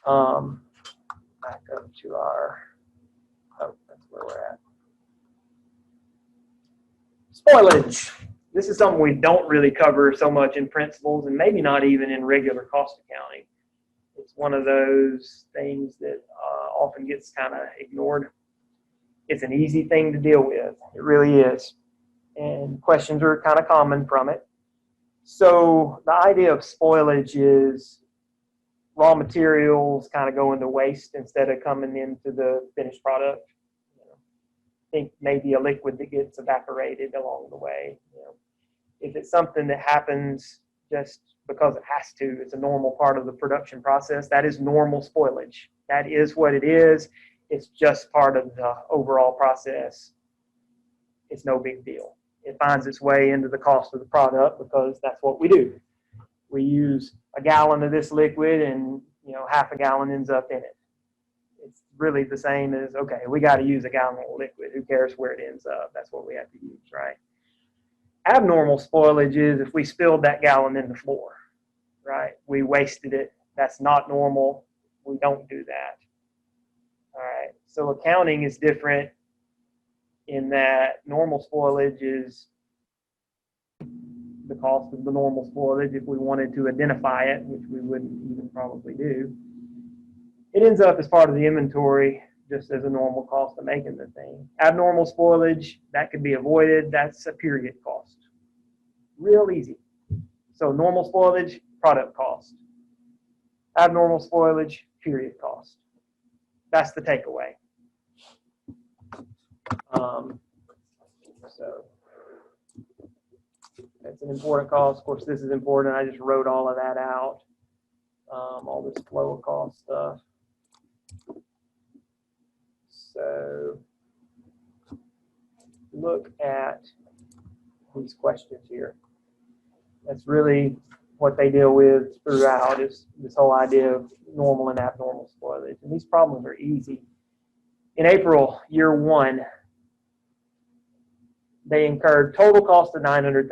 Back up to our, oh, that's where we're at. Spoilage. This is something we don't really cover so much in principles and maybe not even in regular cost accounting. It's one of those things that often gets kind of ignored. It's an easy thing to deal with. It really is. And questions are kind of common from it. So the idea of spoilage is raw materials kind of go into waste instead of coming into the finished product. Think maybe a liquid that gets evaporated along the way. If it's something that happens just because it has to, it's a normal part of the production process, that is normal spoilage. That is what it is. It's just part of the overall process. It's no big deal. It finds its way into the cost of the product because that's what we do. We use a gallon of this liquid and half a gallon ends up in it. It's really the same as, okay, we got to use a gallon of liquid. Who cares where it ends up? That's what we have to use, right? Abnormal spoilage is if we spilled that gallon in the floor, right? We wasted it. That's not normal. We don't do that. All right. So accounting is different in that normal spoilage is the cost of the normal spoilage if we wanted to identify it, which we wouldn't even probably do. It ends up as part of the inventory just as a normal cost of making the thing. Abnormal spoilage, that could be avoided. That's a period cost. Real easy. So normal spoilage, product cost. Abnormal spoilage, period cost. That's the takeaway. So that's an important cost. Of course, this is important. I just wrote all of that out. All this flow of cost stuff. So look at these questions here. That's really what they deal with throughout is this whole idea of normal and abnormal spoilage. And these problems are easy. In April, year one, they incurred total cost of $900,000.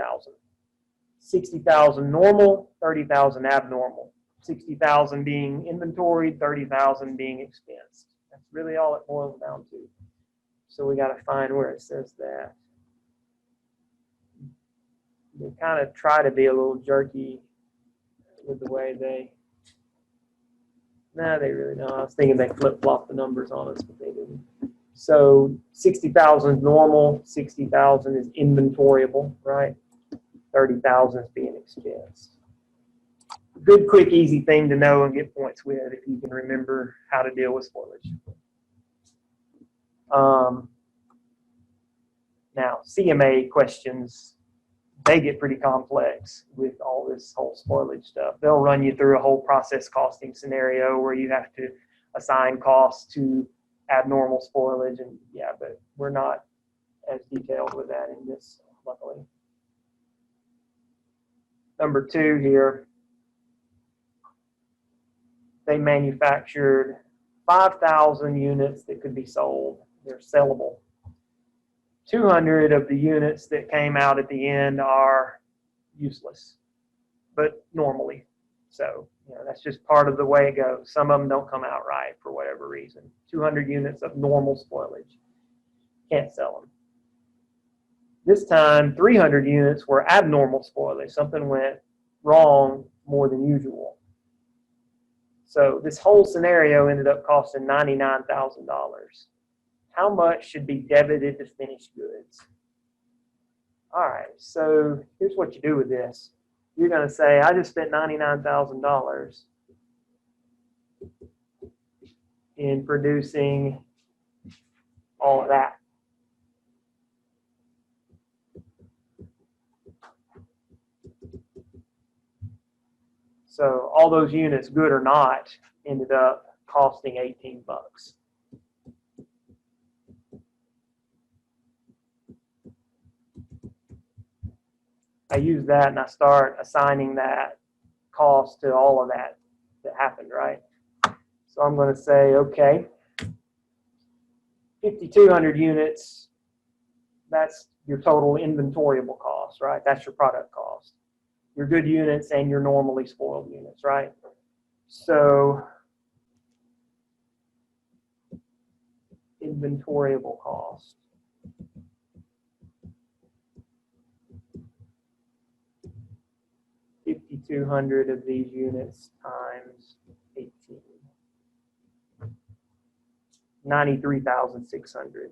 $60,000 normal, $30,000 abnormal. $60,000 being inventoried, $30,000 being expensed. That's really all it boils down to. So we got to find where it says that. They kind of try to be a little jerky with the way they. Nah, they really don't. I was thinking they flip-flop the numbers on us, but they didn't. So 60,000 is normal, 60,000 is inventoriable, right? 30,000 is being expensed. Good, quick, easy thing to know and get points with if you can remember how to deal with spoilage. Now, CMA questions, they get pretty complex with all this whole spoilage stuff. They'll run you through a whole process costing scenario where you have to assign costs to abnormal spoilage, and yeah, but we're not as detailed with that in this, luckily. Number 2 here, they manufactured 5,000 units that could be sold. They're sellable. 200 of the units that came out at the end are useless, but normally. So, that's just part of the way it goes. Some of them don't come out right for whatever reason. 200 units of normal spoilage. Can't sell them. This time, 300 units were abnormal spoilage. Something went wrong more than usual. So this whole scenario ended up costing $99,000. How much should be debited to finished goods? All right, so here's what you do with this. You're going to say, I just spent $99,000 in producing all of that. So all those units, good or not, ended up costing 18 bucks. I use that and I start assigning that cost to all of that happened, right? So I'm going to say, okay, 5,200 units, that's your total inventoriable cost, right? That's your product cost. Your good units and your normally spoiled units, right? So inventoriable cost. $5,200 of these units times 18. 93,600.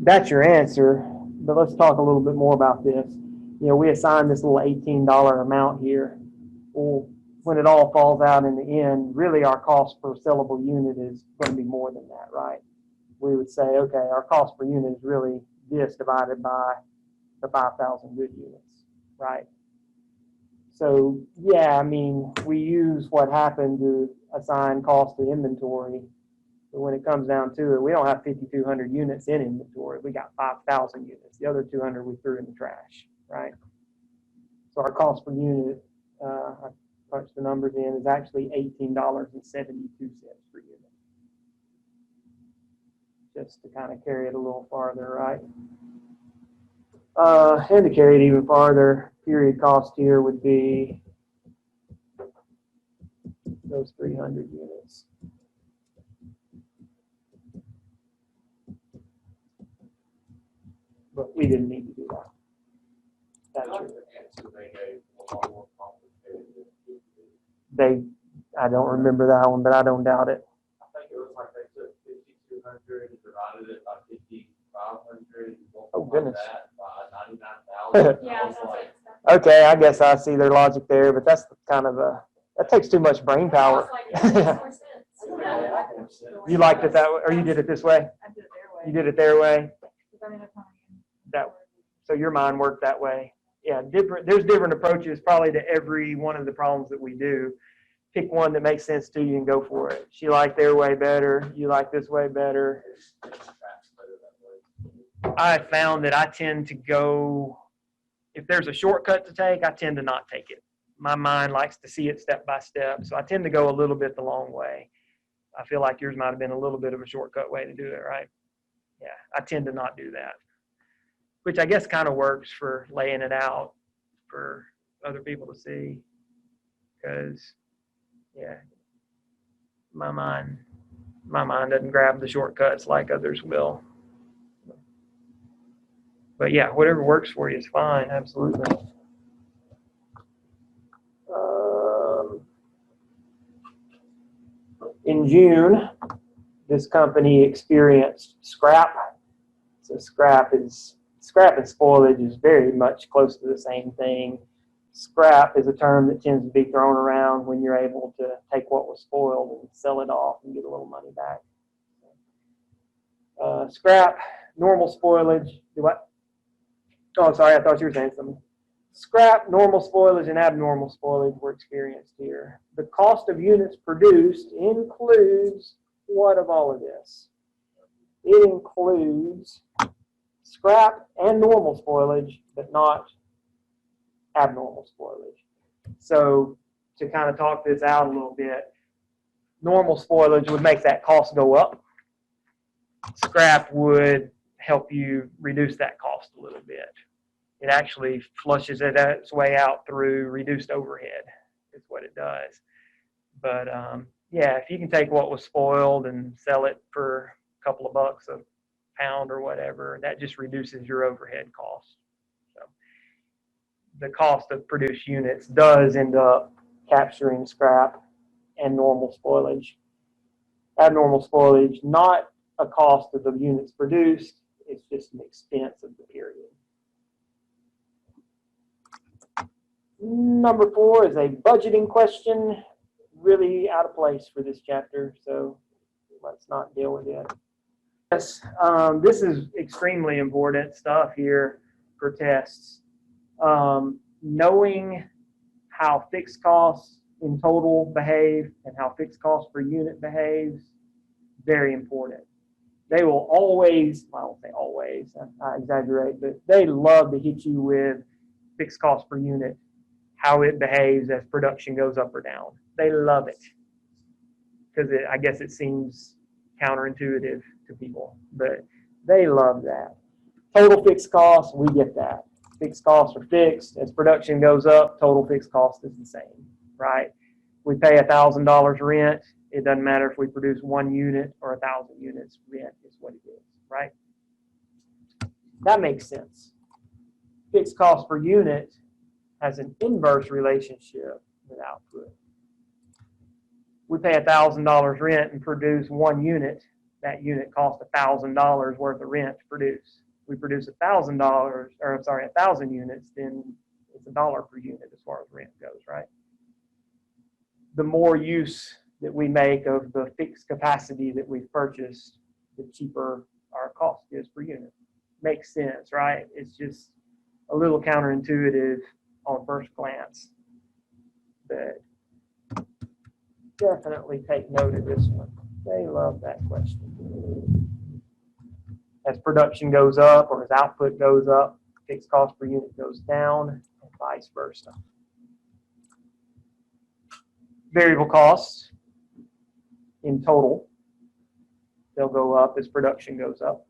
That's your answer, but let's talk a little bit more about this. You know, we assign this little $18 amount here. Well, when it all falls out in the end, really our cost per sellable unit is going to be more than that, right? We would say, okay, our cost per unit is really this divided by the 5,000 good units, right? So, yeah, I mean, we use what happened to assign cost to inventory. But when it comes down to it, we don't have 5,200 units in inventory. We got 5,000 units. The other 200 we threw in the trash, right? So our cost per unit, I punched the numbers in, is actually $18.72 per unit. Just to kind of carry it a little farther, right? And to carry it even farther, period cost here would be those 300 units. But we didn't need to do that. That's true. I don't remember that one, but I don't doubt it. I think it was like they took 5,200 and divided it by 5,500. Oh, goodness. That by 99,000. Yeah. Okay, I guess I see their logic there, but that's kind of that takes too much brain power. You liked it that way, or you did it this way? I did it their way. You did it their way? That. So your mind worked that way. Yeah, there's different approaches probably to every one of the problems that we do. Pick one that makes sense to you and go for it. She liked their way better. You like this way better. I found that I tend to go, if there's a shortcut to take, I tend to not take it. My mind likes to see it step by step, so I tend to go a little bit the long way. I feel like yours might have been a little bit of a shortcut way to do it, right? Yeah, I tend to not do that, which I guess kind of works for laying it out for other people to see, because, yeah, my mind doesn't grab the shortcuts like others will. But yeah, whatever works for you is fine, absolutely. In June, this company experienced scrap. So scrap and spoilage is very much close to the same thing. Scrap is a term that tends to be thrown around when you're able to take what was spoiled and sell it off and get a little money back. Scrap, normal spoilage. Do what? Oh, sorry, I thought you were saying something. Scrap, normal spoilage, and abnormal spoilage were experienced here. The cost of units produced includes what of all of this? It includes scrap and normal spoilage, but not abnormal spoilage. So to kind of talk this out a little bit, normal spoilage would make that cost go up. Scrap would help you reduce that cost a little bit. It actually flushes its way out through reduced overhead is what it does. But yeah, if you can take what was spoiled and sell it for a couple of bucks a pound or whatever, that just reduces your overhead cost. So the cost of produced units does end up capturing scrap and normal spoilage. Abnormal spoilage, not a cost of the units produced, it's just an expense of the period. Number 4 is a budgeting question, really out of place for this chapter, so let's not deal with it. Yes, this is extremely important stuff here for tests. Knowing how fixed costs in total behave and how fixed costs per unit behaves, very important. They will always, well, I won't say always, I exaggerate, but they love to hit you with fixed cost per unit, how it behaves as production goes up or down. They love it because I guess it seems counterintuitive to people, but they love that. Total fixed costs, we get that. Fixed costs are fixed. As production goes up, total fixed cost is the same, right? we pay $1,000 rent, it doesn't matter if we produce 1 unit or 1,000 units, rent is what it is, right? That makes sense. Fixed cost per unit has an inverse relationship with output. We pay $1,000 rent and produce 1 unit. That unit costs $1,000 worth of rent to produce. We produce $1,000 units, then it's $1 per unit as far as rent goes, right? The more use that we make of the fixed capacity that we've purchased, the cheaper our cost is per unit. Makes sense, right? It's just a little counterintuitive on first glance, but definitely take note of this one. They love that question. As production goes up or as output goes up, fixed cost per unit goes down, and vice versa. Variable costs in total, they'll go up as production goes up.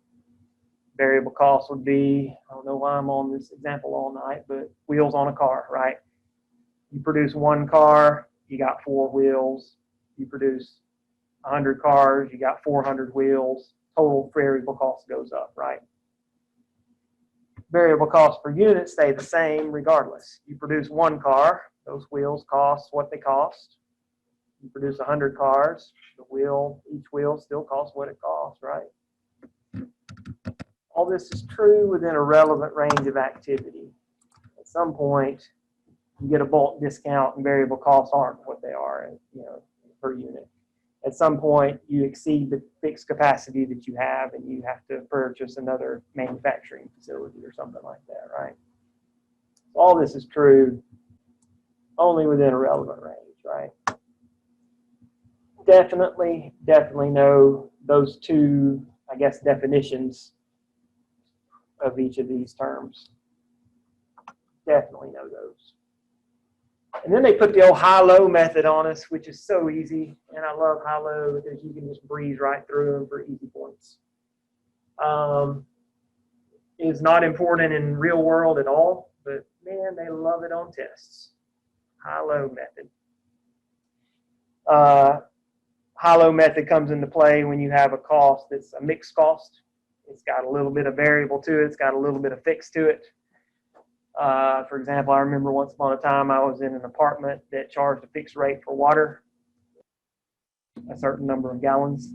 Variable costs would be, I don't know why I'm on this example all night, but wheels on a car, right? You produce 1 car, you got 4 wheels. You produce 100 cars, you got 400 wheels. Total variable cost goes up, right? Variable costs per unit stay the same regardless. You produce 1 car, those wheels cost what they cost. You produce 100 cars, each wheel still costs what it costs, right? All this is true within a relevant range of activity. At some point, you get a bulk discount and variable costs aren't what they are, per unit. At some point, you exceed the fixed capacity that you have and you have to purchase another manufacturing facility or something like that, right? All this is true only within a relevant range, right? Definitely know those 2, I guess, definitions of each of these terms. Definitely know those. And then they put the old high-low method on us, which is so easy. And I love high-low because you can just breeze right through them for easy points. It's not important in real world at all, but man, they love it on tests. High-low method. High-low method comes into play when you have a cost that's a mixed cost. It's got a little bit of variable to it. It's got a little bit of fixed to it. For example, I remember once upon a time I was in an apartment that charged a fixed rate for water, a certain number of gallons.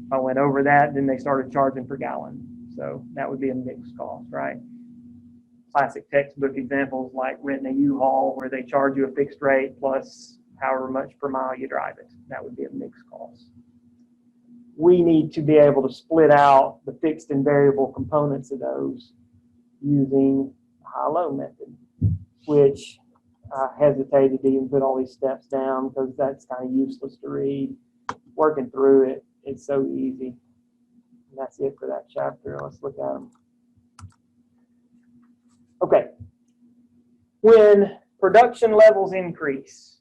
If I went over that, then they started charging per gallon. So that would be a mixed cost, right? Classic textbook examples like renting a U-Haul where they charge you a fixed rate plus however much per mile you drive it. That would be a mixed cost. We need to be able to split out the fixed and variable components of those using the high-low method, which I hesitated to even put all these steps down because that's kind of useless to read. Working through it, it's so easy. And that's it for that chapter. Let's look at them. Okay. When production levels increase,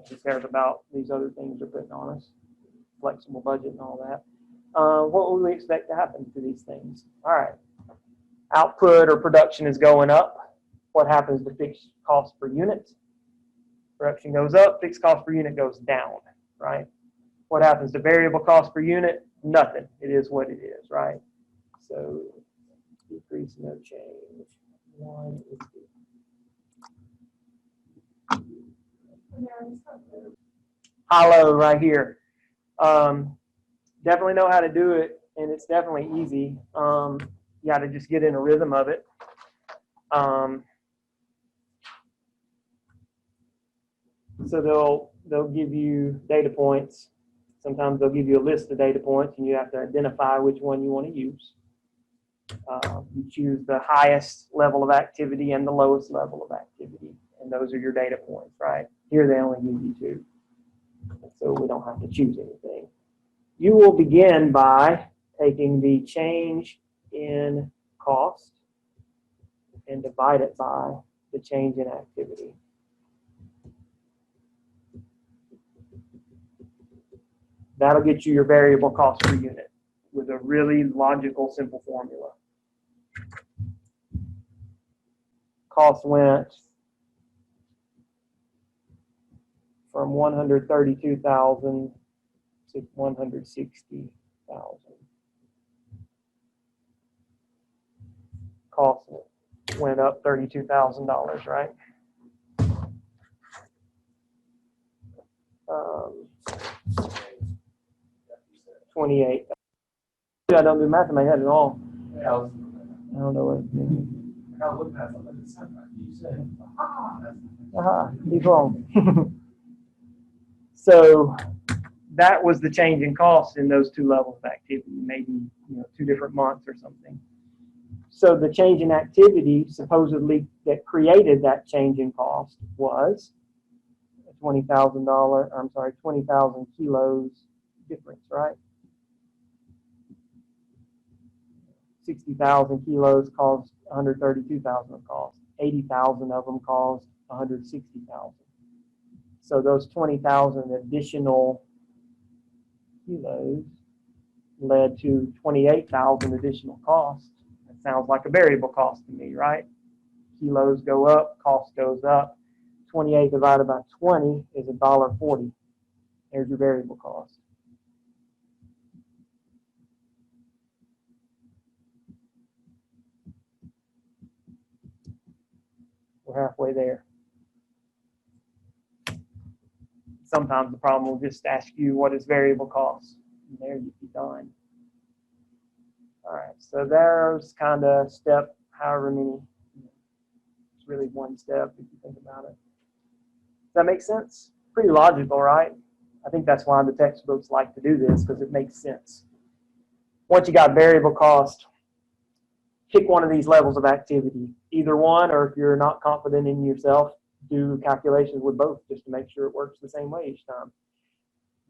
who cares about these other things they're putting on us, flexible budget and all that. What would we expect to happen to these things? All right. Output or production is going up. What happens to fixed cost per unit? Production goes up, fixed cost per unit goes down, right? What happens to variable cost per unit? Nothing. It is what it is, right? So decrease, no change. 1 is good. High-low right here. Definitely know how to do it, and it's definitely easy. You got to just get in a rhythm of it. So they'll give you data points. Sometimes they'll give you a list of data points, and you have to identify which one you want to use. You choose the highest level of activity and the lowest level of activity, and those are your data points, right? Here they only give you 2, so we don't have to choose anything. You will begin by taking the change in cost and divide it by the change in activity. That'll get you your variable cost per unit with a really logical, simple formula. Cost went from 132,000 to 160,000. Cost went up $32,000, right? 28. I don't do math in my head at all. Yeah, I was I don't know what it means. kind of looking at something that sounded like you said. Aha, he's wrong. So that was the change in cost in those two levels of activity, maybe 2 different months or something. So the change in activity supposedly that created that change in cost was a $20,000, 20,000 kilos difference, right? 60,000 kilos caused 132,000 of cost. 80,000 of them caused 160,000. So those 20,000 additional kilos led to 28,000 additional costs. That sounds like a variable cost to me, right? Kilos go up, cost goes up. 28 divided by 20 is $1.40. There's your variable cost. We're halfway there. Sometimes the problem will just ask you what is variable cost. And there you'd be done. All right, so there's kind of step, however many. It's really one step if you think about it. Does that make sense? Pretty logical, right? I think that's why the textbooks like to do this, because it makes sense. Once you got variable cost, pick one of these levels of activity. Either one, or if you're not confident in yourself, do calculations with both just to make sure it works the same way each time.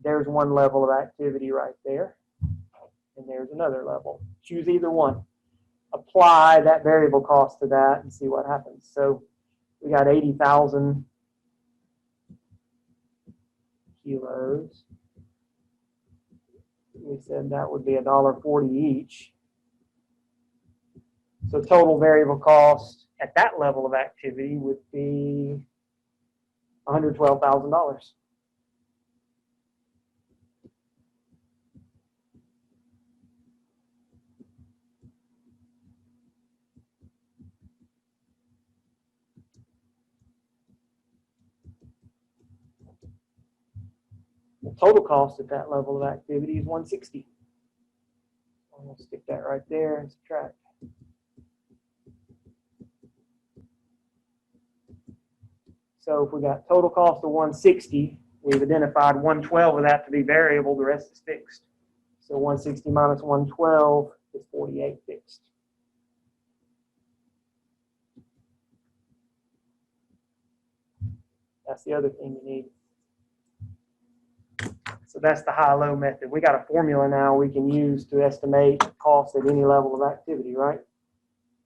There's one level of activity right there, and there's another level. Choose either one. Apply that variable cost to that and see what happens. So we got 80,000 kilos. We said that would be $1.40 each. So total variable cost at that level of activity would be $112,000. The total cost at that level of activity is $160. I'm going to stick that right there and subtract. So if we got total cost of $160, we've identified $112 of that to be variable, the rest is fixed. So $160 minus $112 is $48 fixed. That's the other thing you need. So that's the high-low method. We got a formula now we can use to estimate cost at any level of activity, right?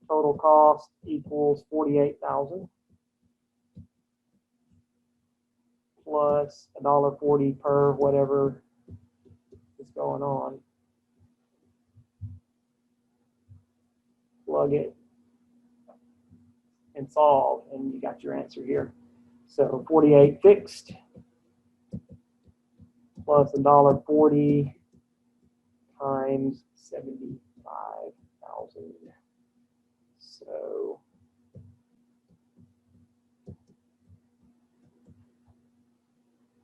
Total cost equals $48,000 plus $1.40 per whatever is going on. Plug it and solve, and you got your answer here. So 48 fixed plus $1.40 times 75,000. So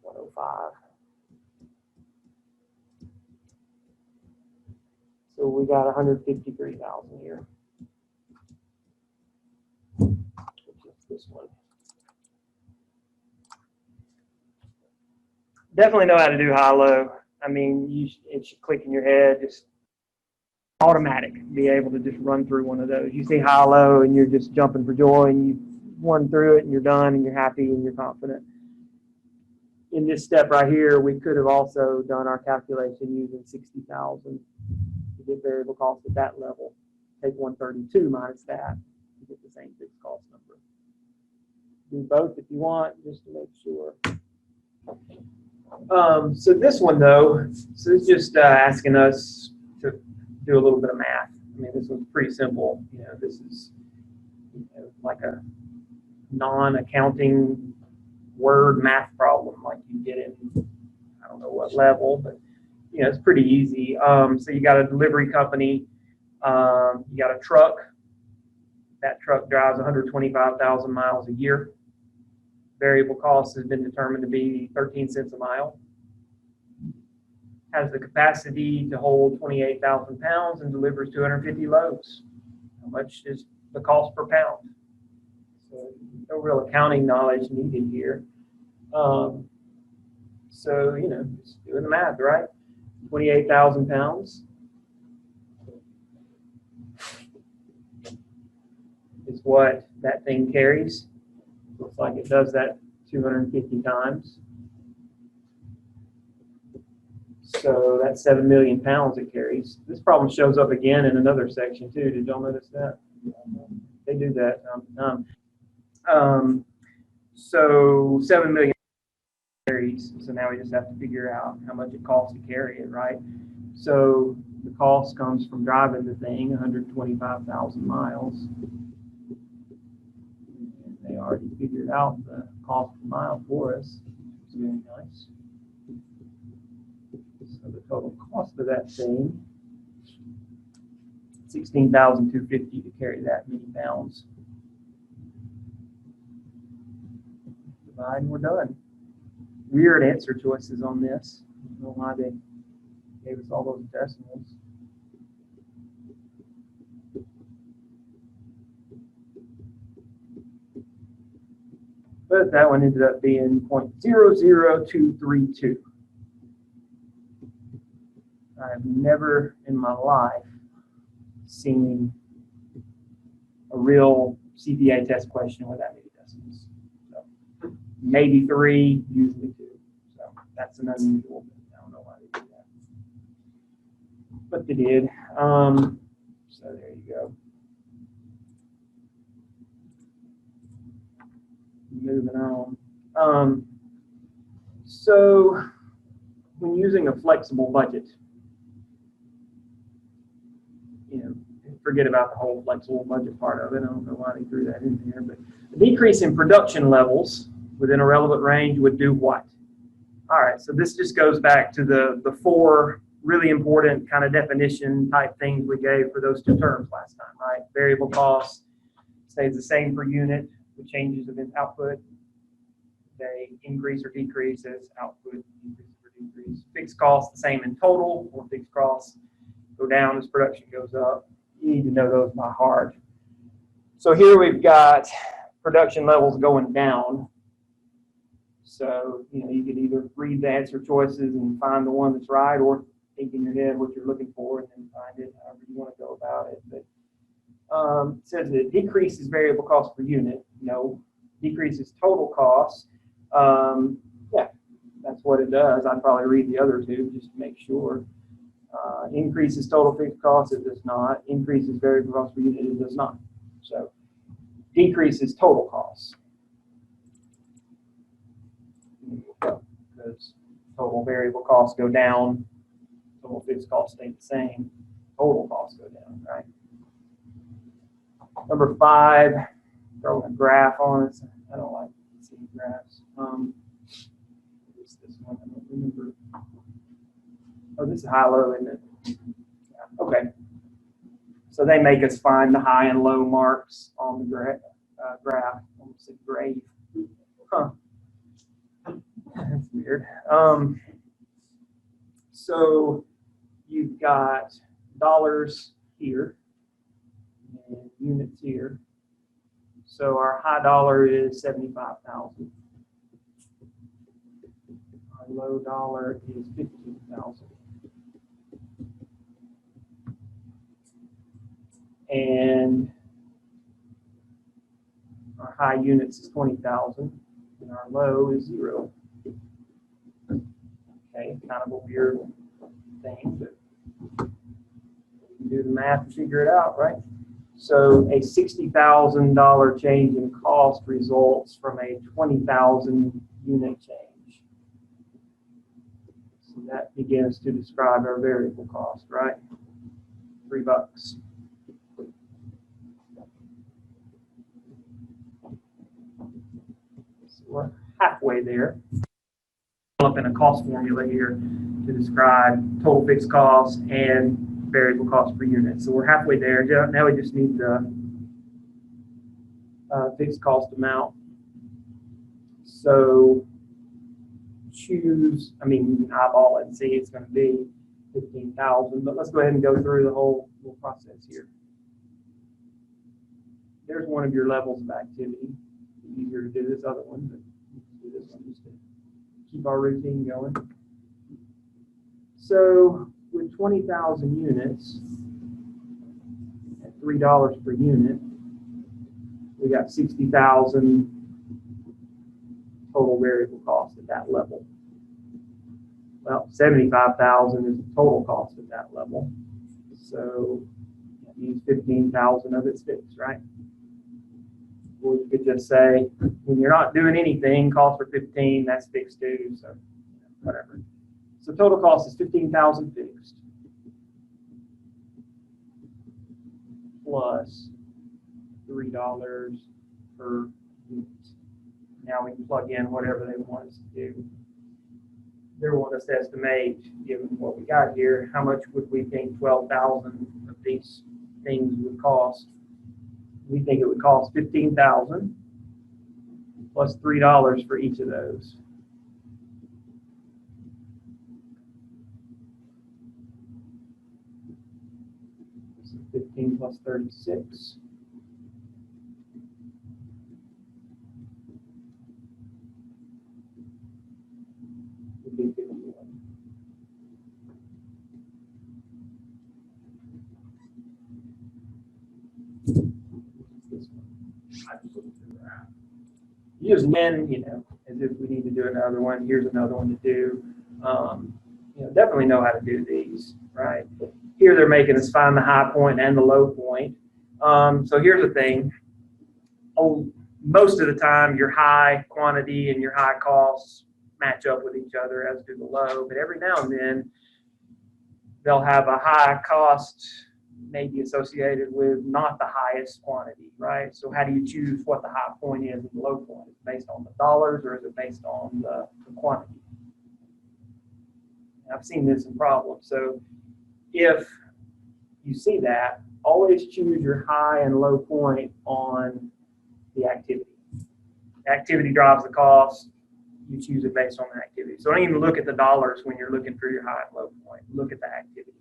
$105. So we got 153,000 here. Which is this one. Definitely know how to do high-low. I mean, it should click in your head, just automatic, be able to just run through one of those. You see high-low and you're just jumping for joy and you run through it and you're done and you're happy and you're confident. In this step right here, we could have also done our calculation using 60,000 to get variable cost at that level. Take 132 minus that to get the same fixed cost number. Do both if you want, just to make sure. So this one though, so it's just asking us to do a little bit of math. I mean, this one's pretty simple. This is like a non-accounting word math problem, like you get in, I don't know what level, but you know, it's pretty easy. So you got a delivery company, you got a truck. That truck drives 125,000 miles a year. Variable cost has been determined to be 13 cents a mile. Has the capacity to hold 28,000 pounds and delivers 250 loads. How much is the cost per pound? So no real accounting knowledge needed here. So, you know, just doing the math, right? 28,000 pounds is what that thing carries. Looks like it does that 250 times. So that's 7 million pounds it carries. This problem shows up again in another section too. Did y'all notice that? They do that. So 7 million carries. So now we just have to figure out how much it costs to carry it, right? So the cost comes from driving the thing 125,000 miles. And they already figured out the cost per mile for us. It's very nice. So the total cost of that thing, $16,250 to carry that many pounds. Divide and we're done. Weird answer choices on this. I don't know why they gave us all those decimals. But that one ended up being 0.00232. I've never in my life seen a real CPA test question with that many decimals. So maybe 3, usually 2. So that's an unusual. I don't know why they did that, but they did. So there you go. Moving on. So when using a flexible budget, you know, forget about the whole flexible budget part of it. I don't know why they threw that in there, but a decrease in production levels within a relevant range would do what? All right, so this just goes back to the 4 really important kind of definition type things we gave for those 2 terms last time, right? Variable cost stays the same per unit with changes of output. They increase or decrease as output increases or decreases. Fixed costs the same in total, or fixed costs go down as production goes up. You need to know those by heart. So here we've got production levels going down. So, you know, you could either read the answer choices and find the one that's right, or think in your head what you're looking for and then find it however you want to go about it. But it says that it decreases variable cost per unit. No, decreases total cost. Yeah, that's what it does. I'd probably read the other 2 just to make sure. Increases total fixed cost, it does not. Increases variable cost per unit, it does not. So decreases total costs. Because total variable costs go down, total fixed costs stay the same, total costs go down, right? Number 5, throwing a graph on it. I don't like seeing graphs. What's this one? I don't remember. Oh, this is high-low, isn't it? Yeah. Okay. So they make us find the high and low marks on the graph. Almost a grave. Huh. That's weird. So you've got dollars here and units here. So our high dollar is 75,000. Our low dollar is 15,000. And our high units is 20,000, and our low is 0. Okay, kind of a weird thing, but you can do the math and figure it out, right? So a $60,000 change in cost results from a 20,000 unit change. So that begins to describe our variable cost, right? $3. So we're halfway there. developing a cost formula here to describe total fixed cost and variable cost per unit. So we're halfway there. Now we just need the fixed cost amount. So choose, you can eyeball it and see it's going to be 15,000, but let's go ahead and go through the whole process here. There's one of your levels of activity. It's easier to do this other one, but do this one just to keep our routine going. So with 20,000 units at $3 per unit, we got 60,000 total variable cost at that level. Well, 75,000 is the total cost at that level. So that means 15,000 of it's fixed, right? Or you could just say, when you're not doing anything, cost for 15, that's fixed too, so whatever. So total cost is 15,000 fixed plus $3 per unit. Now we can plug in whatever they want us to do. They want us to estimate, given what we got here, how much would we think 12,000 of these things would cost. We think it would cost 15,000 plus $3 for each of those. So 15 plus 36. Would be 51. You just win, as if we need to do another one. Here's another one to do. Definitely know how to do these, right? Here they're making us find the high point and the low point. So here's the thing. Most of the time, your high quantity and your high costs match up with each other, as do the low. But every now and then, they'll have a high cost maybe associated with not the highest quantity, right? So how do you choose what the high point is and the low point? Is it based on the dollars or is it based on the quantity? I've seen this in problems. So if you see that, always choose your high and low point on the activity. The activity drives the cost. You choose it based on the activity. So don't even look at the dollars when you're looking for your high and low point. Look at the activity.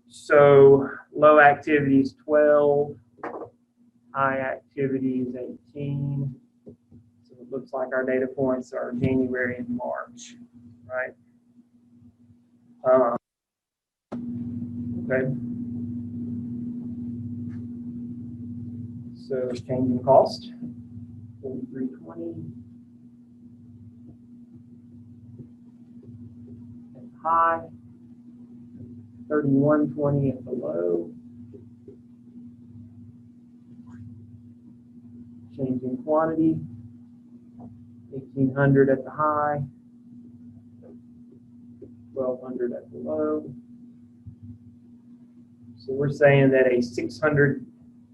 So low activity is 12, high activity is 18. So it looks like our data points are January and March, right? Okay. So changing cost, 43.20 at the high, 31.20 at the low. Changing quantity, 1,800 at the high, 1,200 at the low. So we're saying that a 600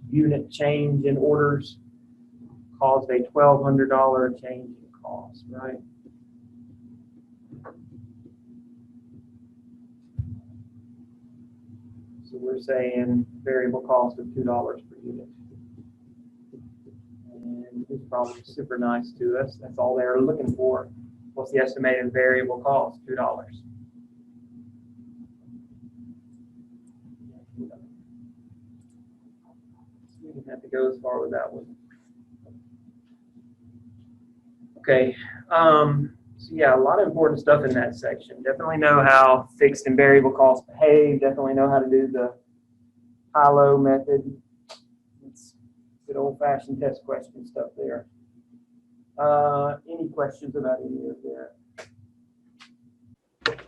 unit change in orders caused a $1,200 change in cost, right? So we're saying variable cost of $2 per unit. And this problem is super nice to us. That's all they're looking for. What's the estimated variable cost? $2. We didn't have to go as far with that one. Okay. So yeah, a lot of important stuff in that section. Definitely know how fixed and variable costs behave. Definitely know how to do the high-low method. It's good old-fashioned test question stuff there. Any questions about any of that?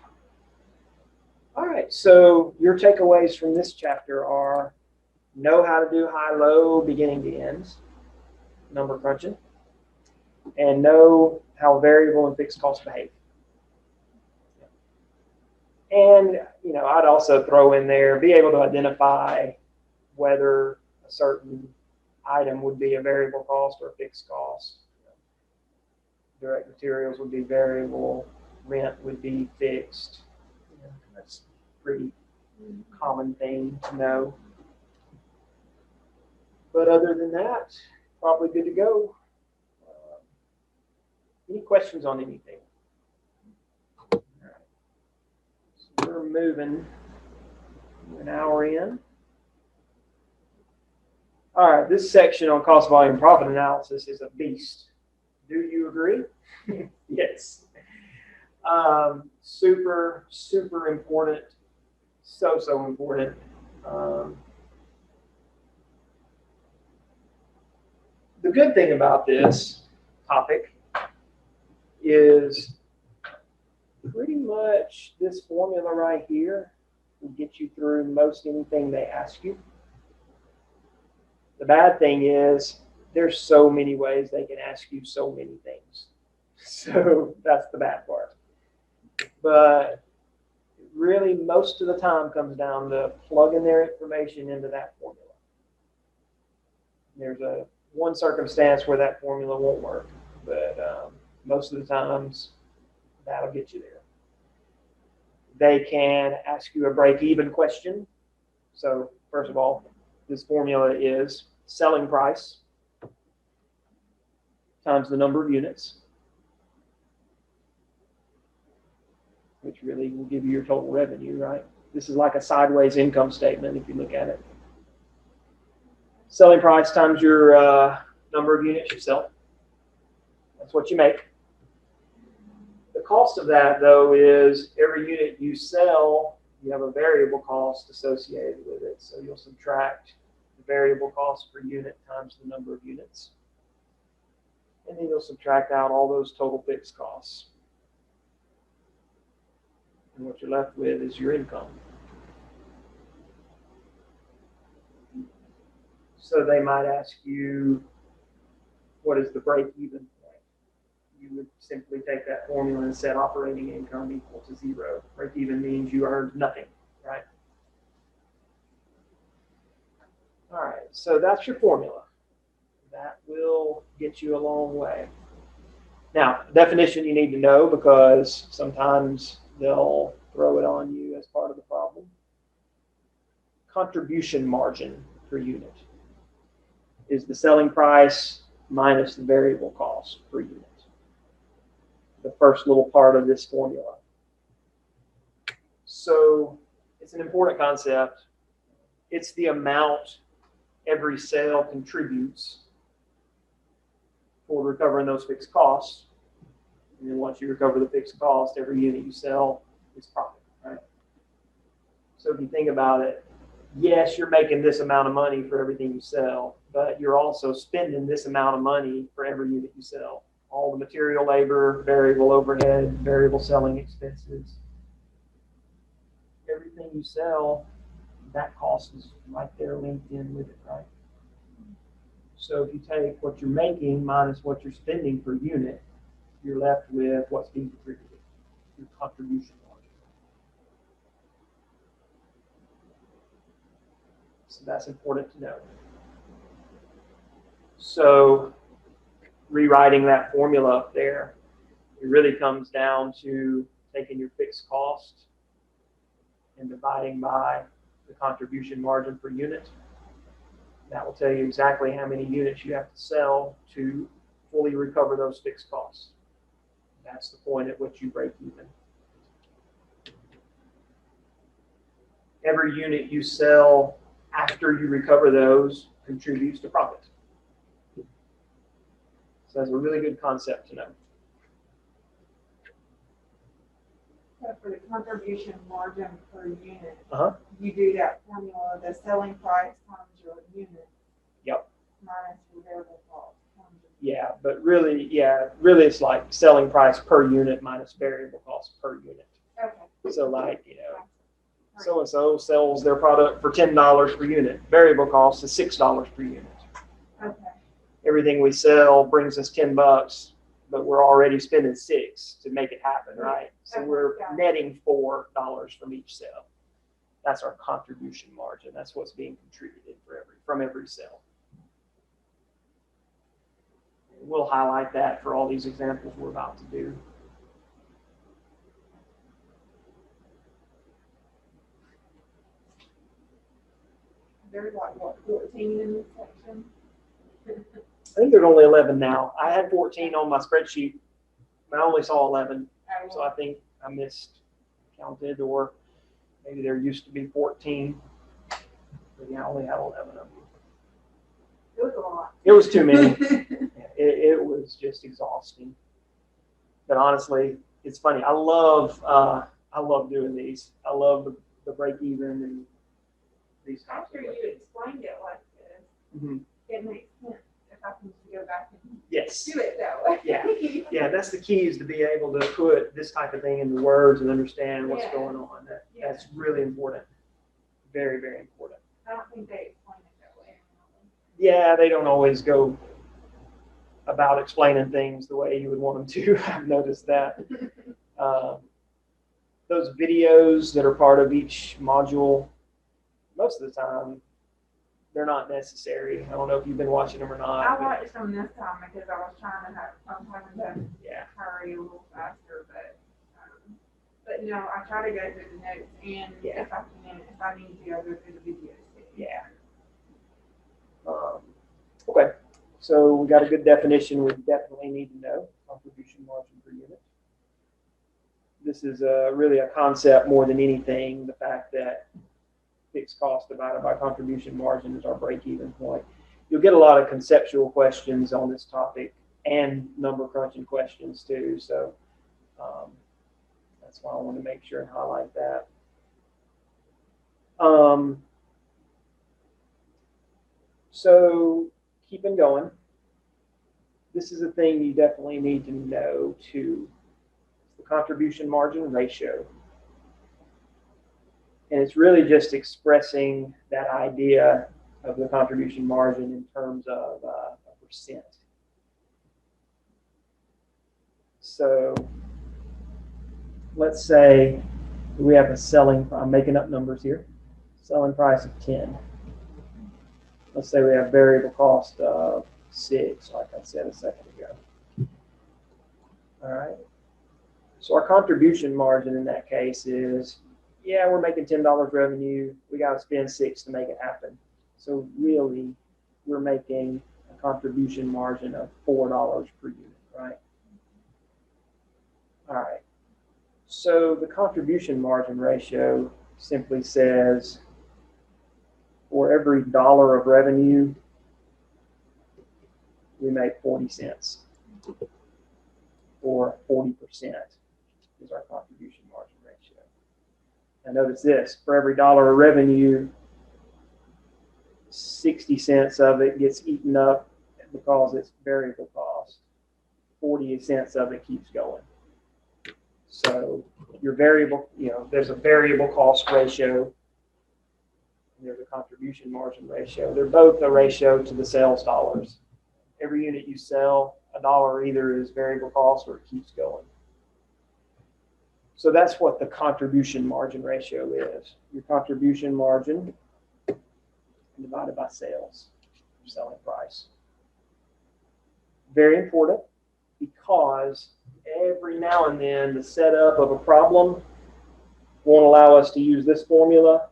All right, so your takeaways from this chapter are know how to do high-low beginning to end, number crunching, and know how variable and fixed costs behave. And, I'd also throw in there, be able to identify whether a certain item would be a variable cost or a fixed cost. Direct materials would be variable, rent would be fixed. Yeah, that's a pretty common thing to know. But other than that, probably good to go. Any questions on anything? All right. So we're moving an hour in. All right, this section on cost, volume, profit analysis is a beast. Do you agree? Yes. Super, super important. So important. The good thing about this topic is pretty much this formula right here will get you through most anything they ask you. The bad thing is there's so many ways they can ask you so many things. So that's the bad part. But really most of the time comes down to plugging their information into that formula. There's one circumstance where that formula won't work, but most of the times that'll get you there. They can ask you a break-even question. So first of all, this formula is selling price times the number of units, which really will give you your total revenue, right? This is like a sideways income statement if you look at it. Selling price times your number of units you sell. That's what you make. The cost of that, though, is every unit you sell, you have a variable cost associated with it. So you'll subtract the variable cost per unit times the number of units. And then you'll subtract out all those total fixed costs. And what you're left with is your income. So they might ask you, what is the break-even point? You would simply take that formula and set operating income equal to 0. Break-even means you earned nothing, right? All right, so that's your formula. That will get you a long way. Now, definition you need to know because sometimes they'll throw it on you as part of the problem. Contribution margin per unit is the selling price minus the variable cost per unit. The first little part of this formula. So it's an important concept. It's the amount every sale contributes for recovering those fixed costs. And then once you recover the fixed cost, every unit you sell is profit, right? So if you think about it, yes, you're making this amount of money for everything you sell, but you're also spending this amount of money for every unit you sell. All the material labor, variable overhead, variable selling expenses. Everything you sell, that cost is right there linked in with it, right? So if you take what you're making minus what you're spending per unit, you're left with what's being contributed, your contribution margin. So that's important to know. So rewriting that formula up there, it really comes down to taking your fixed cost and dividing by the contribution margin per unit. That will tell you exactly how many units you have to sell to fully recover those fixed costs. That's the point at which you break even. Every unit you sell after you recover those contributes to profit. So that's a really good concept to know. So for the contribution margin per unit, Uh-huh. you do that formula, the selling price times your unit. Yep. Minus your variable cost. Yeah, but really it's like selling price per unit minus variable cost per unit. Okay. So like, so-and-so sells their product for $10 per unit. Variable cost is $6 per unit. Okay. Everything we sell brings us $10, but we're already spending $6 to make it happen, right? So we're netting $4 from each sale. That's our contribution margin. That's what's being contributed from every sale. We'll highlight that for all these examples we're about to do. There's like, what, 14 in this section? I think there's only 11 now. I had 14 on my spreadsheet, but I only saw 11. So I think I counted, or maybe there used to be 14. But yeah, I only had 11 of them. It was a lot. It was too many. It was just exhausting. But honestly, it's funny. I love doing these. I love the break even and these types After of you things. explained it like this, Mm-hmm. it makes sense if I can just go back and Yes. do it that way. Yeah. Yeah, that's the key, is to be able to put this type of thing into words and understand what's going on. That's really important. Very, very important. I don't think they explain it that way. Yeah, they don't always go about explaining things the way you would want them to. I've noticed that. Those videos that are part of each module, most of the time, they're not necessary. I don't know if you've been watching them or not. I watched them this time because I was trying to I'm having to hurry a little faster, but no, I try to go through the notes, and if I need to, I'll go through the videos too. Yeah. Okay. So we got a good definition. We definitely need to know contribution margin per unit. This is really a concept more than anything. The fact that fixed cost divided by contribution margin is our break-even point. You'll get a lot of conceptual questions on this topic and number crunching questions too. So that's why I want to make sure and highlight that. So keeping going, this is a thing you definitely need to know too. The contribution margin ratio. And it's really just expressing that idea of the contribution margin in terms of a percent. So let's say we have a I'm making up numbers here, selling price of 10. Let's say we have variable cost of 6, like I said a second ago. All right. So our contribution margin in that case is, we're making $10 revenue. We got to spend 6 to make it happen. So really, we're making a contribution margin of $4 per unit, right? All right. So the contribution margin ratio simply says, for every dollar of revenue, we make 40 cents, or 40% is our contribution margin ratio. Now notice this, for every dollar of revenue, 60 cents of it gets eaten up because it's variable cost. 40 cents of it keeps going. So your variable, there's a variable cost ratio. There's a contribution margin ratio. They're both a ratio to the sales dollars. Every unit you sell, a dollar either is variable cost or it keeps going. So that's what the contribution margin ratio is. Your contribution margin divided by sales, your selling price. Very important, because every now and then the setup of a problem won't allow us to use this formula.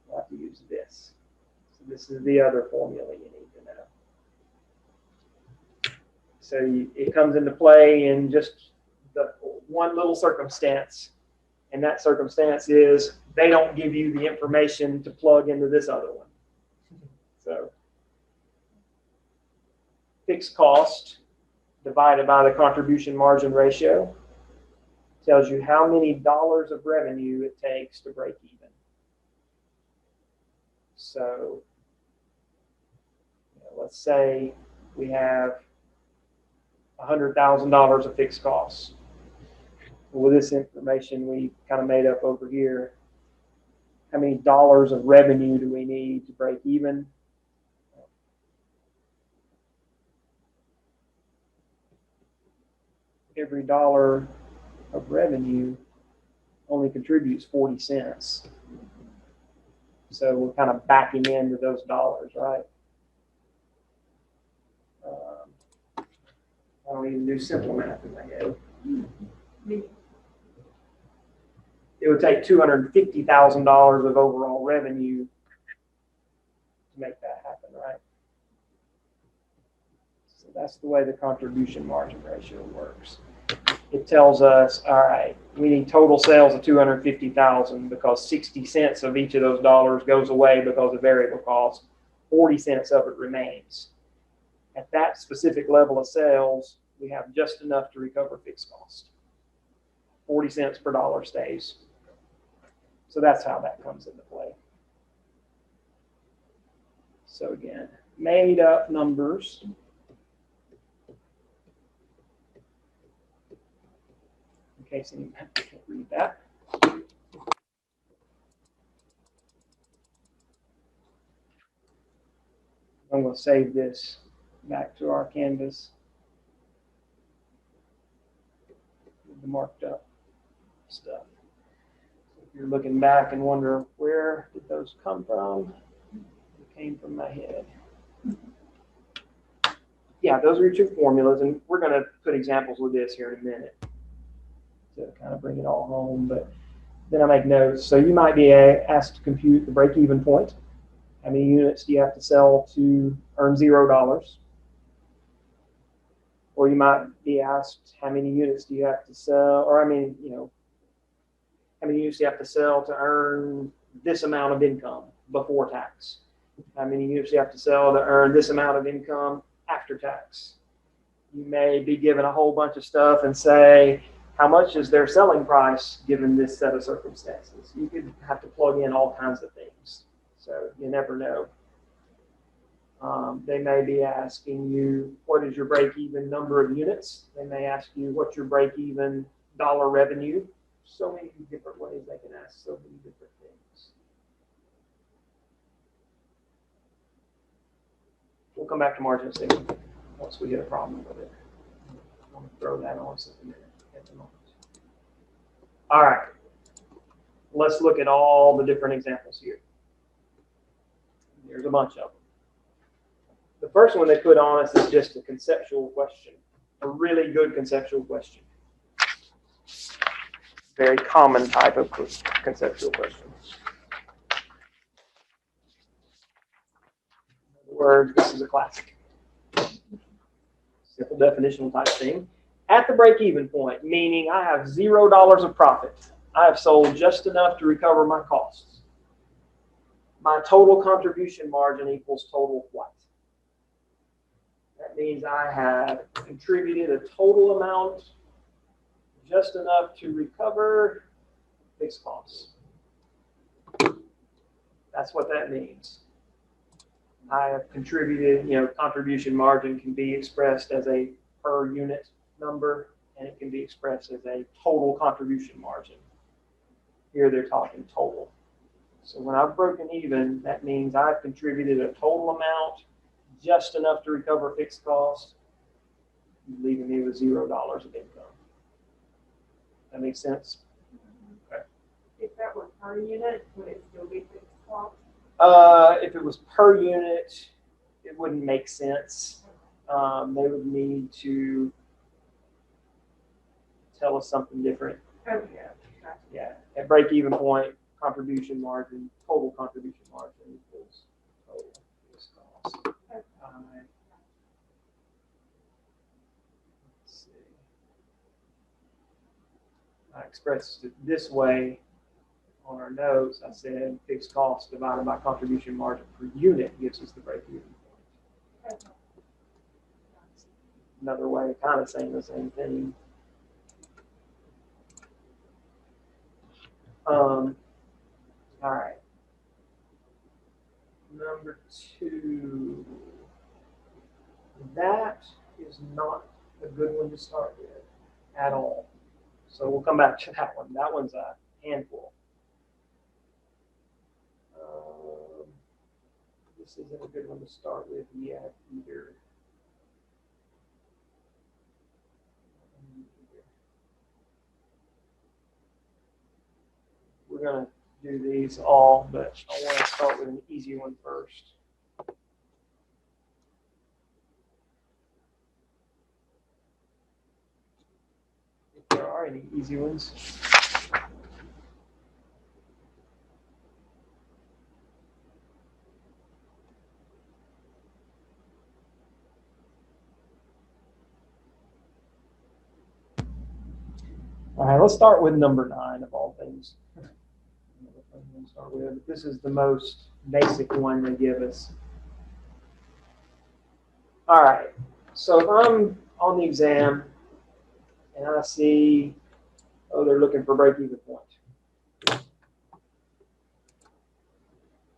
We'll have to use this. So this is the other formula you need to know. So it comes into play in just the one little circumstance. And that circumstance is they don't give you the information to plug into this other one. So fixed cost divided by the contribution margin ratio tells you how many dollars of revenue it takes to break even. So let's say we have $100,000 of fixed costs. With this information we kind of made up over here, how many dollars of revenue do we need to break even? Every dollar of revenue only contributes 40 cents. So we're kind of backing into those dollars, right? don't even do simple math in my head. Me. It would take $250,000 of overall revenue to make that happen, right? So that's the way the contribution margin ratio works. It tells us, all right, we need total sales of $250,000 because 60 cents of each of those dollars goes away because of variable cost. 40 cents of it remains. At that specific level of sales, we have just enough to recover fixed cost. 40 cents per dollar stays. So that's how that comes into play. So again, made up numbers. In case anyone can't read that. I'm going to save this back to our canvas. The marked up stuff. If you're looking back and wonder where did those come from, it came from my head. Yeah, those are your two formulas, and we're going to put examples with this here in a minute to kind of bring it all home. But then I make notes. So you might be asked to compute the break-even point. How many units do you have to sell to earn $0? Or you might be asked, how many units do you have to sell? Or how many units do you have to sell to earn this amount of income before tax? How many units do you have to sell to earn this amount of income after tax? You may be given a whole bunch of stuff and say, how much is their selling price given this set of circumstances? You could have to plug in all kinds of things. So you never know. They may be asking you, what is your break-even number of units? They may ask you, what's your break-even dollar revenue? So many different ways they can ask so many different things. We'll come back to margin of safety once we get a problem with it. I'm going to throw that on us in a minute at the moment. All right. Let's look at all the different examples here. There's a bunch of them. The first one they put on us is just a conceptual question, a really good conceptual question. Very common type of conceptual question. In other words, this is a classic. Simple definitional type thing. At the break-even point, meaning I have $0 of profit. I have sold just enough to recover my costs. My total contribution margin equals total what? That means I have contributed a total amount, just enough to recover fixed costs. That's what that means. I have contributed, contribution margin can be expressed as a per unit number, and it can be expressed as a total contribution margin. Here they're talking total. So when I've broken even, that means I've contributed a total amount, just enough to recover fixed costs, leaving me with $0 of income. That makes sense? Okay. If that were per unit, would it still be fixed cost? If it was per unit, it wouldn't make sense. They would need to tell us something different. Oh, yeah. Yeah. At break-even point, contribution margin, total contribution margin equals total fixed cost. Let's see. I expressed it this way on our notes. I said fixed cost divided by contribution margin per unit gives us the break-even point. Another way of kind of saying the same thing. All right. Number 2. That is not a good one to start with at all. So we'll come back to that one. That one's a handful. This isn't a good one to start with yet either. We're going to do these all, but I want to start with an easy one first. there are any easy ones. All right, let's start with number 9 of all things. Start with. This is the most basic one they give us. All right, so if I'm on the exam and I see, oh, they're looking for break-even point.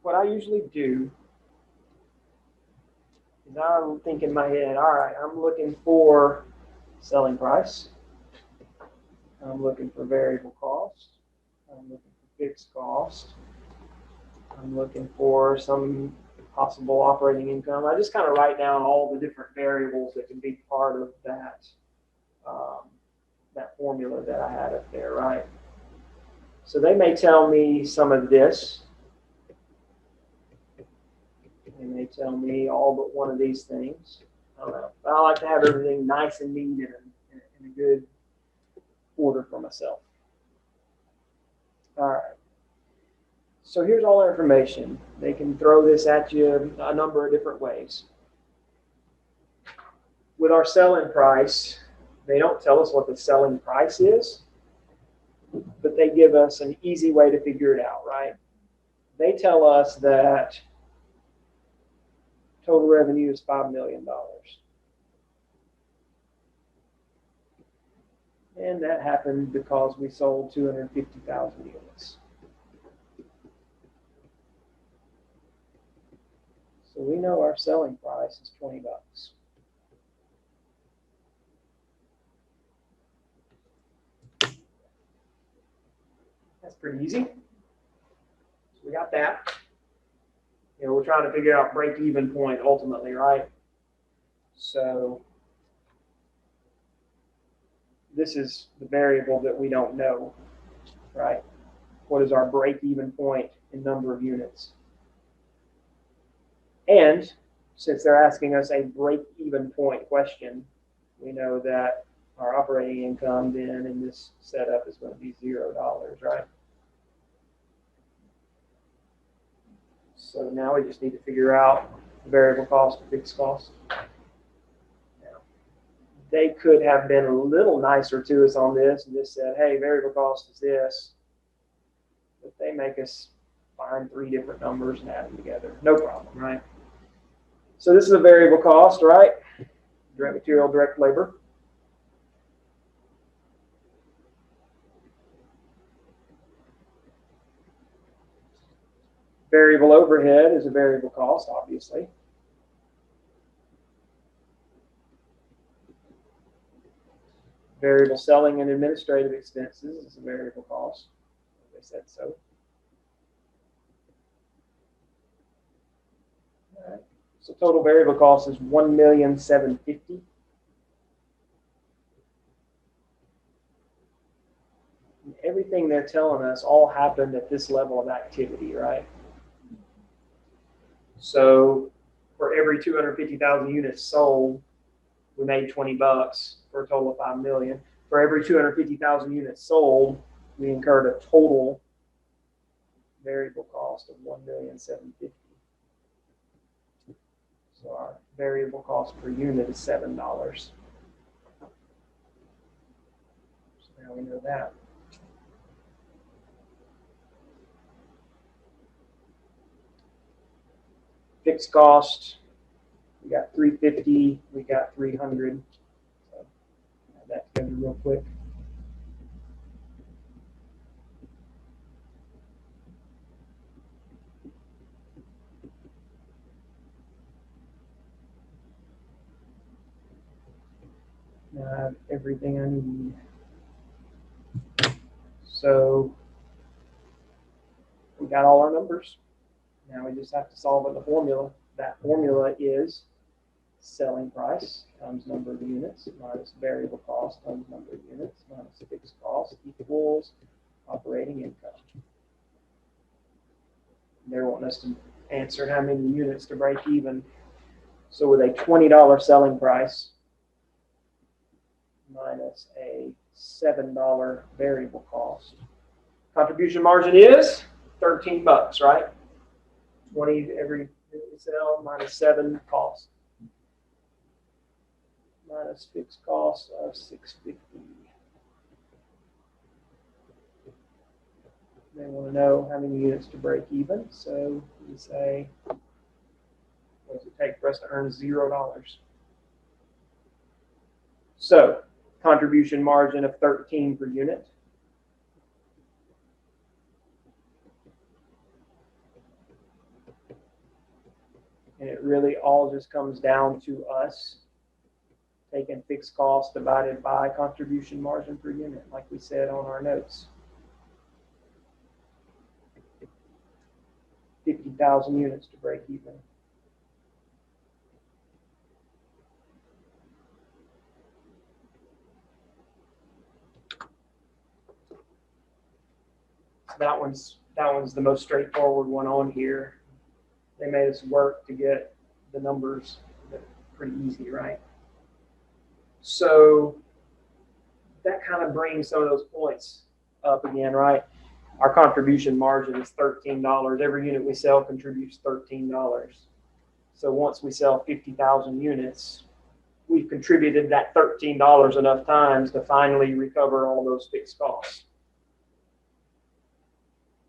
What I usually do is I think in my head, all right, I'm looking for selling price. I'm looking for variable cost. I'm looking for fixed cost. I'm looking for some possible operating income. I just kind of write down all the different variables that can be part of that, that formula that I had up there, right? So they may tell me some of this. They may tell me all but one of these things. I don't know. But I like to have everything nice and neat in a good order for myself. All right. So here's all our information. They can throw this at you a number of different ways. With our selling price, they don't tell us what the selling price is, but they give us an easy way to figure it out, right? They tell us that total revenue is $5 million. And that happened because we sold 250,000 units. So we know our selling price is $20. That's pretty easy. So we got that. You know, we're trying to figure out break-even point ultimately, right? So this is the variable that we don't know, right? What is our break-even point in number of units? And since they're asking us a break-even point question, we know that our operating income then in this setup is going to be $0, right? So now we just need to figure out the variable cost and fixed cost. Now, they could have been a little nicer to us on this and just said, hey, variable cost is this. But they make us find 3 different numbers and add them together. No problem, right? So this is a variable cost, right? Direct material, direct labor. Variable overhead is a variable cost, obviously. Variable selling and administrative expenses is a variable cost. They said so. All right. So total variable cost is $1,750,000. Everything they're telling us all happened at this level of activity, right? So for every 250,000 units sold, we made $20 for a total of $5 million. For every 250,000 units sold, we incurred a total variable cost of $1,750,000. So our variable cost per unit is $7. So now we know that. Fixed cost, we got 350, we got 300. So add that together real quick. Now I have everything I need. So we got all our numbers. Now we just have to solve it in the formula. That formula is selling price times number of units minus variable cost times number of units minus fixed cost equals operating income. They're wanting us to answer how many units to break even. So with a $20 selling price minus a $7 variable cost. Contribution margin is 13 bucks, right? 20 every sell minus 7 cost. Minus fixed cost of $6.50. They want to know how many units to break even. So we say, what does it take for us to earn $0? So contribution margin of 13 per unit. And it really all just comes down to us taking fixed cost divided by contribution margin per unit, like we said on our notes. 50,000 units to break even. That one's the most straightforward one on here. They made us work to get the numbers pretty easy, right? So that kind of brings some of those points up again, right? Our contribution margin is $13. Every unit we sell contributes $13. So once we sell 50,000 units, we've contributed that $13 enough times to finally recover all those fixed costs.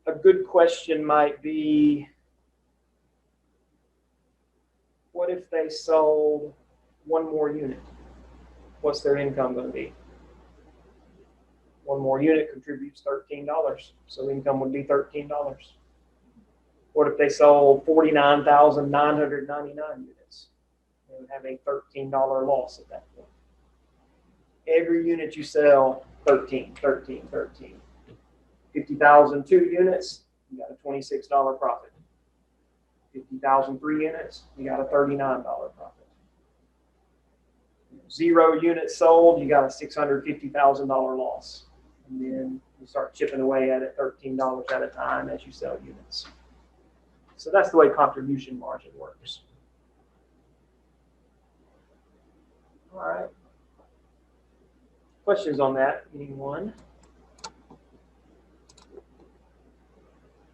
A good question might be, what if they sold one more unit? What's their income going to be? One more unit contributes $13, so income would be $13. What if they sold 49,999 units? They would have a $13 loss at that point. Every unit you sell, 13, 13, 13. 50,002 units, you got a $26 profit. 50,003 units, you got a $39 profit. 0 units sold, you got a $650,000 loss. And then you start chipping away at it $13 at a time as you sell units. So that's the way contribution margin works. All right. Questions on that? Anyone?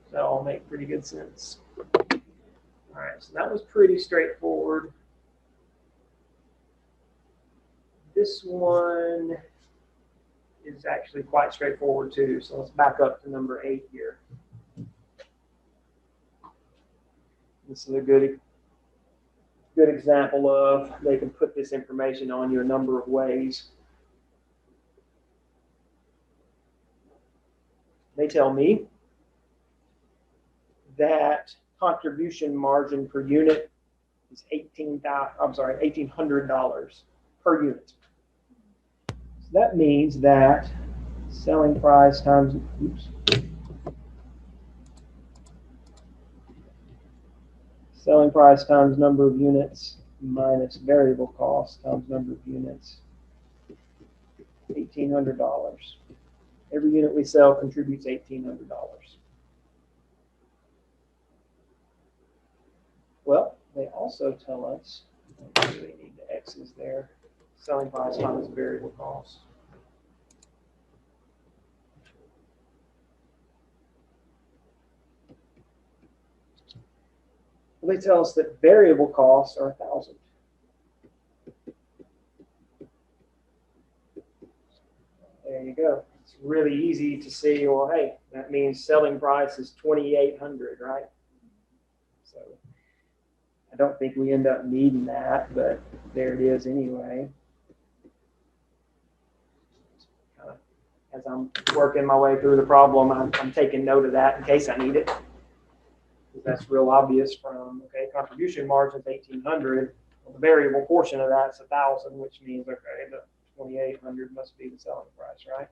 Does that all make pretty good sense? All right, so that was pretty straightforward. This one is actually quite straightforward too. So let's back up to number 8 here. This is a good example of they can put this information on you a number of ways. They tell me that contribution margin per unit is $1,800 per unit. So that means that selling price times selling price times number of units minus variable cost times number of units, $1,800. Every unit we sell contributes $1,800. Well, they also tell us, I really need the X's there, selling price times variable cost. Well, they tell us that variable costs are 1,000. There you go. It's really easy to see, well, hey, that means selling price is 2,800, right? So I don't think we end up needing that, but there it is anyway. As I'm working my way through the problem, I'm taking note of that in case I need it. That's real obvious from, okay, contribution margin is 1,800. Well, the variable portion of that's 1,000, which means, okay, the 2,800 must be the selling price, right?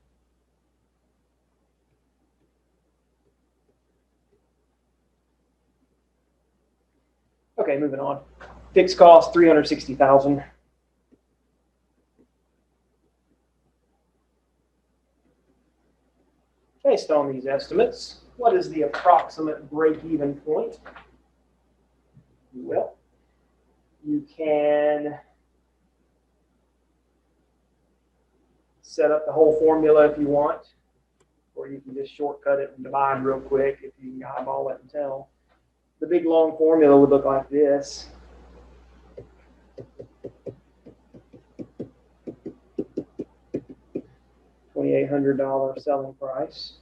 Okay, moving on. Fixed cost, 360,000. Based on these estimates, what is the approximate break-even point? Well, you can set up the whole formula if you want, or you can just shortcut it and divide real quick if you can eyeball it and tell. The big long formula would look like this. $2,800 selling price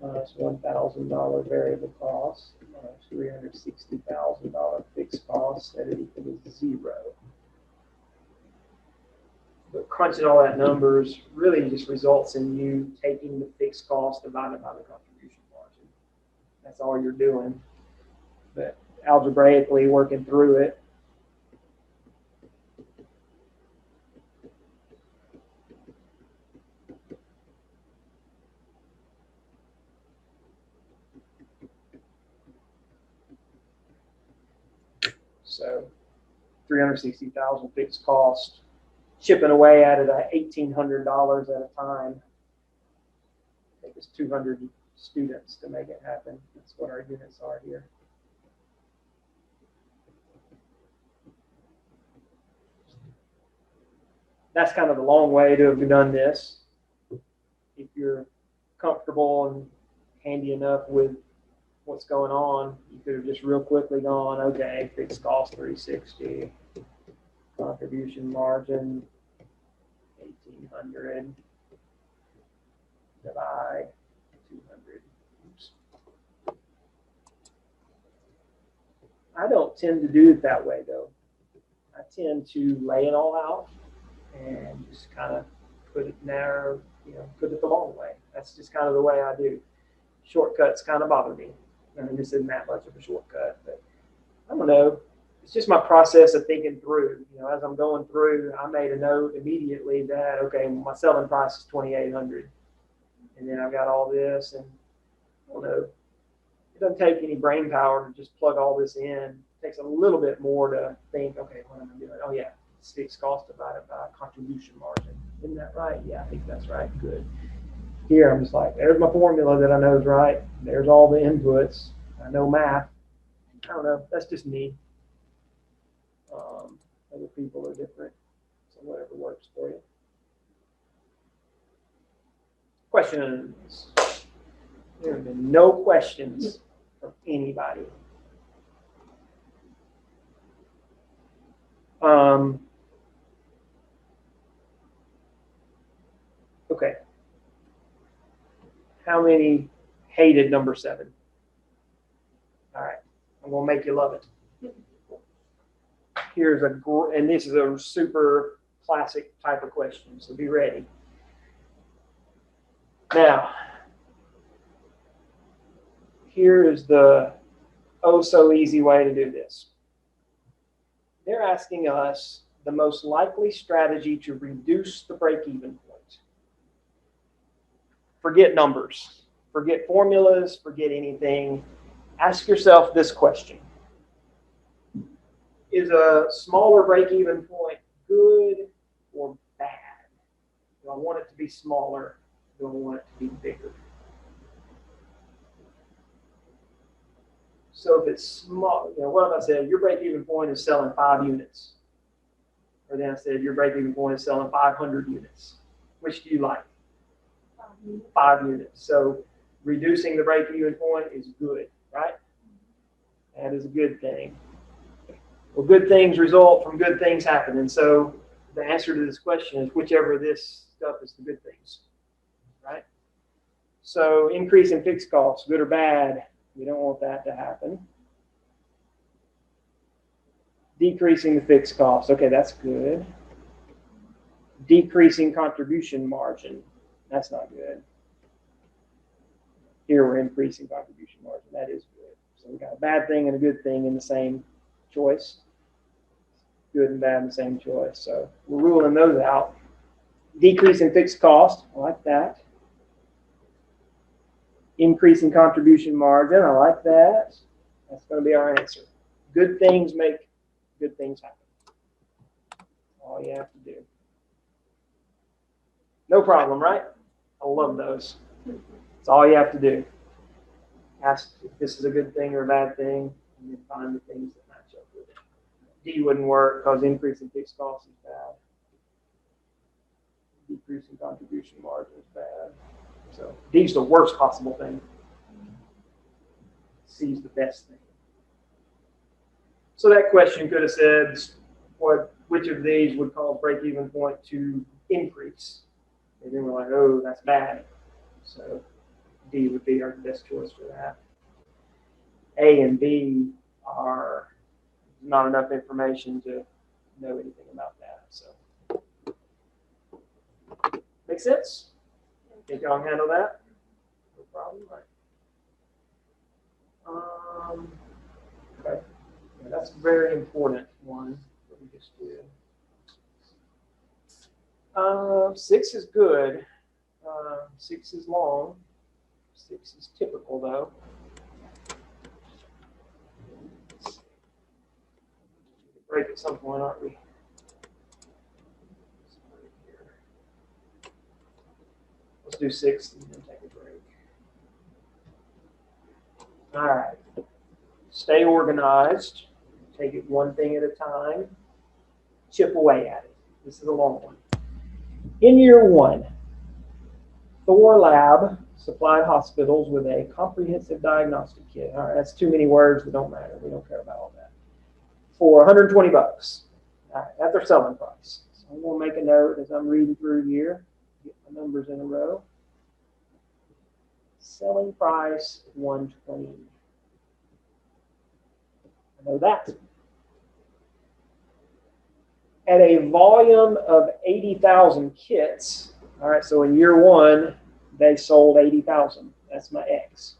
minus $1,000 variable cost minus $360,000 fixed cost, set it equal to 0. But crunching all that numbers really just results in you taking the fixed cost divided by the contribution margin. That's all you're doing. But algebraically working through it, so 360,000 fixed cost, chipping away at it at $1,800 at a time. I think it's 200 students to make it happen. That's what our units are here. That's kind of the long way to have done this. If you're comfortable and handy enough with what's going on, you could have just real quickly gone, okay, fixed cost 360, contribution margin 1,800, divide 200. Oops. I don't tend to do it that way though. I tend to lay it all out and just kind of put it narrow, put it the long way. That's just kind of the way I do. Shortcuts kind of bother me. I mean, this isn't that much of a shortcut, but I don't know. It's just my process of thinking through. As I'm going through, I made a note immediately that, okay, my selling price is $2,800. And then I've got all this, and I don't know. It doesn't take any brain power to just plug all this in. It takes a little bit more to think, okay, what am I doing? Oh, yeah, it's fixed cost divided by contribution margin. Isn't that right? Yeah, I think that's right. Good. Here, I'm just like, there's my formula that I know is right. There's all the inputs. I know math. I don't know. That's just me. Other people are different. So whatever works for you. Questions? There have been no questions from anybody. Okay. How many hated number 7? All right. I'm going to make you love it. Here's and this is a super classic type of question, so be ready. Now, here is the oh so easy way to do this. They're asking us the most likely strategy to reduce the break-even point. Forget numbers, forget formulas, forget anything. Ask yourself this question. Is a smaller break-even point good or bad? Do I want it to be smaller? Do I want it to be bigger? So if it's small, what if I said your break-even point is selling 5 units? Or then I said your break-even point is selling 500 units. Which do you like? 5 units. So reducing the break-even point is good, right? That is a good thing. Well, good things result from good things happen. And so the answer to this question is whichever of this stuff is the good things, right? So increase in fixed costs, good or bad, we don't want that to happen. Decreasing the fixed costs, okay, that's good. Decreasing contribution margin, that's not good. Here we're increasing contribution margin, that is good. So we got a bad thing and a good thing in the same choice. Good and bad in the same choice. So we're ruling those out. Decrease in fixed cost, I like that. Increase in contribution margin, I like that. That's going to be our answer. Good things make good things happen. All you have to do. No problem, right? I love those. It's all you have to do. Ask if this is a good thing or a bad thing, and then find the things that match up with it. D wouldn't work because increasing fixed costs is bad. Decrease increasing contribution margin is bad. So D's the worst possible thing. C's the best thing. So that question could have said, which of these would cause break-even point to increase? And then we're like, oh, that's bad. So D would be our best choice for that. A and B are not enough information to know anything about that. So, make sense? Think y'all can handle that? No problem. Right. Okay. Yeah, that's a very important one that we just did. 6 is good. 6 is long. 6 is typical, though. Break at some point, aren't we? Let's do 6 and then take a break. All right. Stay organized. Take it one thing at a time. Chip away at it. This is a long one. In year 1, Thor Lab supplied hospitals with a comprehensive diagnostic kit. All right, that's too many words that don't matter. We don't care about all that. For $120. All right, that's their selling price. So I'm going to make a note as I'm reading through here. Get my numbers in a row. Selling price $120. I know that. At a volume of 80,000 kits, all right, so in year 1, they sold 80,000. That's my X.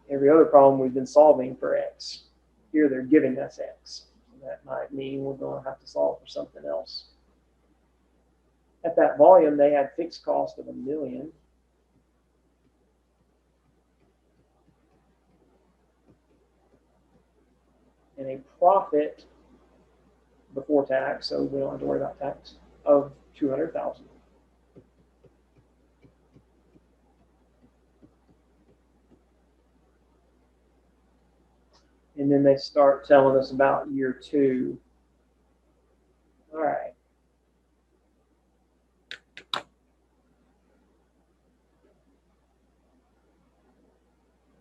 Every other problem we've been solving for X. Here they're giving us X. So that might mean we're going to have to solve for something else. At that volume, they had fixed cost of $1 million. And a profit before tax, so we don't have to worry about tax, of $200,000. And then they start telling us about year 2. All right.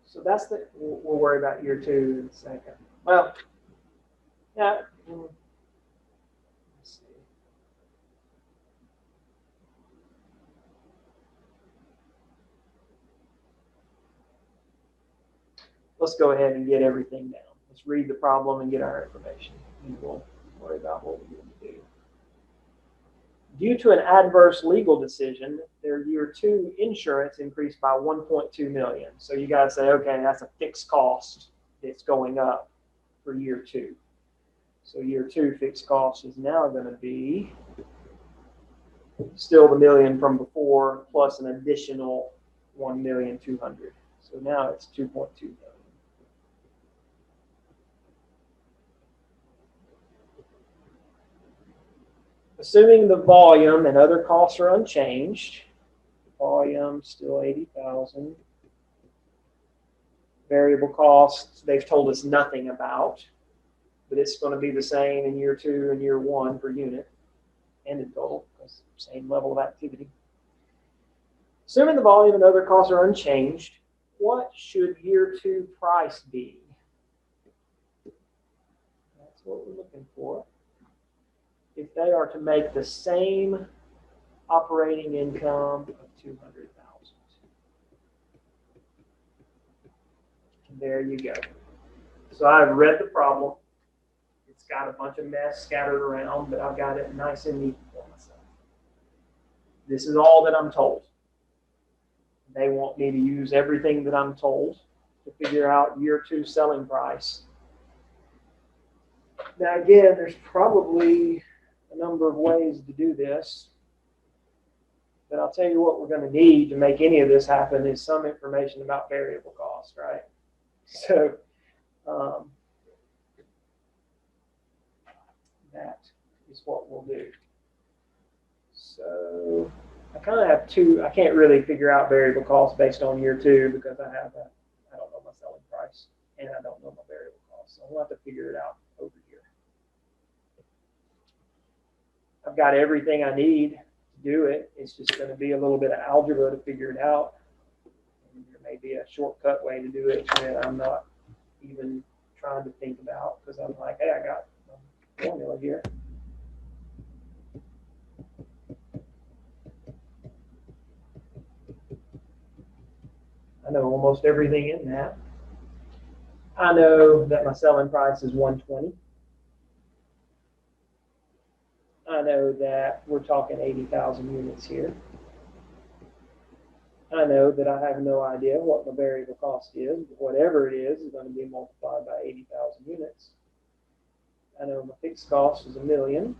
So that's the, we'll worry about year 2 in a second. Well, yeah. Let's see. Let's go ahead and get everything down. Let's read the problem and get our information. And we'll worry about what we're going to do. Due to an adverse legal decision, their year 2 insurance increased by $1.2 million. So you got to say, okay, that's a fixed cost that's going up for year 2. So year 2 fixed cost is now going to be still the $1 million from before plus an additional $1,200,000. So now it's $2.2 million. Assuming the volume and other costs are unchanged, volume still 80,000. Variable costs, they've told us nothing about, but it's going to be the same in year 2 and year 1 per unit and in total, because same level of activity. Assuming the volume and other costs are unchanged, what should year 2 price be? That's what we're looking for. If they are to make the same operating income of $200,000. There you go. So I've read the problem. It's got a bunch of mess scattered around, but I've got it nice and neat for myself. This is all that I'm told. They want me to use everything that I'm told to figure out year 2 selling price. Now again, there's probably a number of ways to do this, but I'll tell you what we're going to need to make any of this happen is some information about variable cost, right? So that is what we'll do. So I kind of have 2. I can't really figure out variable cost based on year 2 because I don't know my selling price and I don't know my variable cost. So we'll have to figure it out over here. I've got everything I need to do it. It's just going to be a little bit of algebra to figure it out. And there may be a shortcut way to do it that I'm not even trying to think about because I'm like, hey, I got a formula here. I know almost everything in that. I know that my selling price is 120. I know that we're talking 80,000 units here. I know that I have no idea what my variable cost is, but whatever it is going to be multiplied by 80,000 units. I know my fixed cost is $1 million,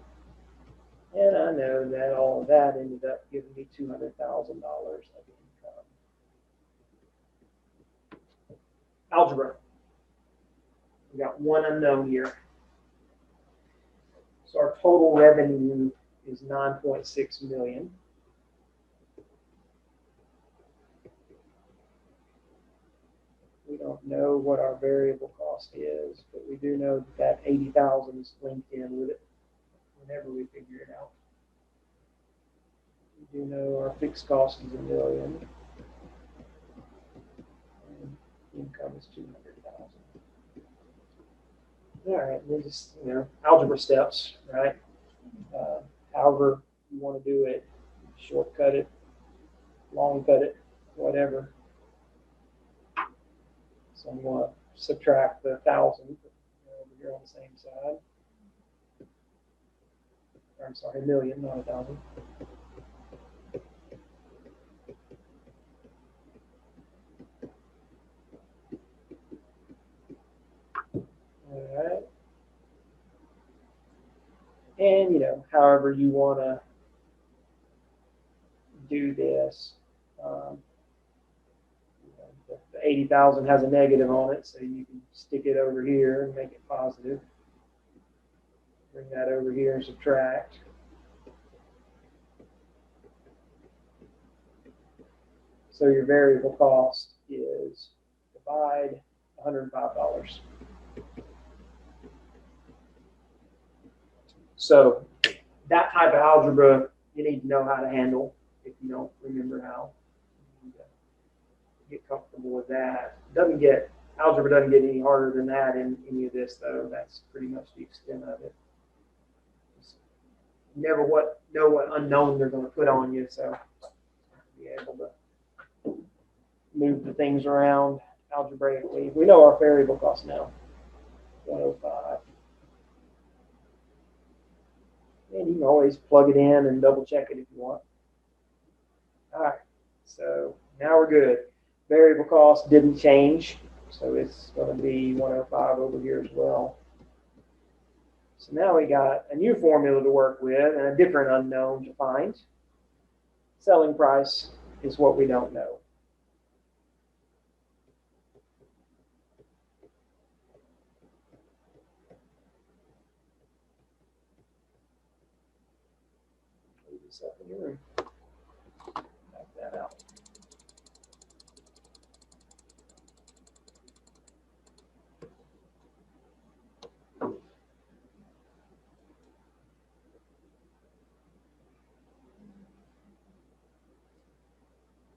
and I know that all of that ended up giving me $200,000 of income. Algebra. We got one unknown here. So our total revenue is 9.6 million. We don't know what our variable cost is, but we do know that 80,000 is linked in with it whenever we figure it out. We do know our fixed cost is $1 million. And income is 200,000. All right, we'll just, algebra steps, right? However you want to do it, shortcut it, long cut it, whatever. So I'm going to subtract the 1,000 over here on the same side. Or, I'm sorry, 1 million, not 1,000. All right. And, however you want to do this, the 80,000 has a negative on it, so you can stick it over here and make it positive. Bring that over here and subtract. So your variable cost is divide $105. So that type of algebra you need to know how to handle if you don't remember how. Get comfortable with that. Algebra doesn't get any harder than that in any of this though. That's pretty much the extent of it. Just never know what unknown they're going to put on you, so be able to move the things around algebraically. We know our variable cost now, 105. And you can always plug it in and double check it if you want. All right, so now we're good. Variable cost didn't change, so it's going to be 105 over here as well. So now we got a new formula to work with and a different unknown to find. Selling price is what we don't know. Leave this up in your room. Back that out.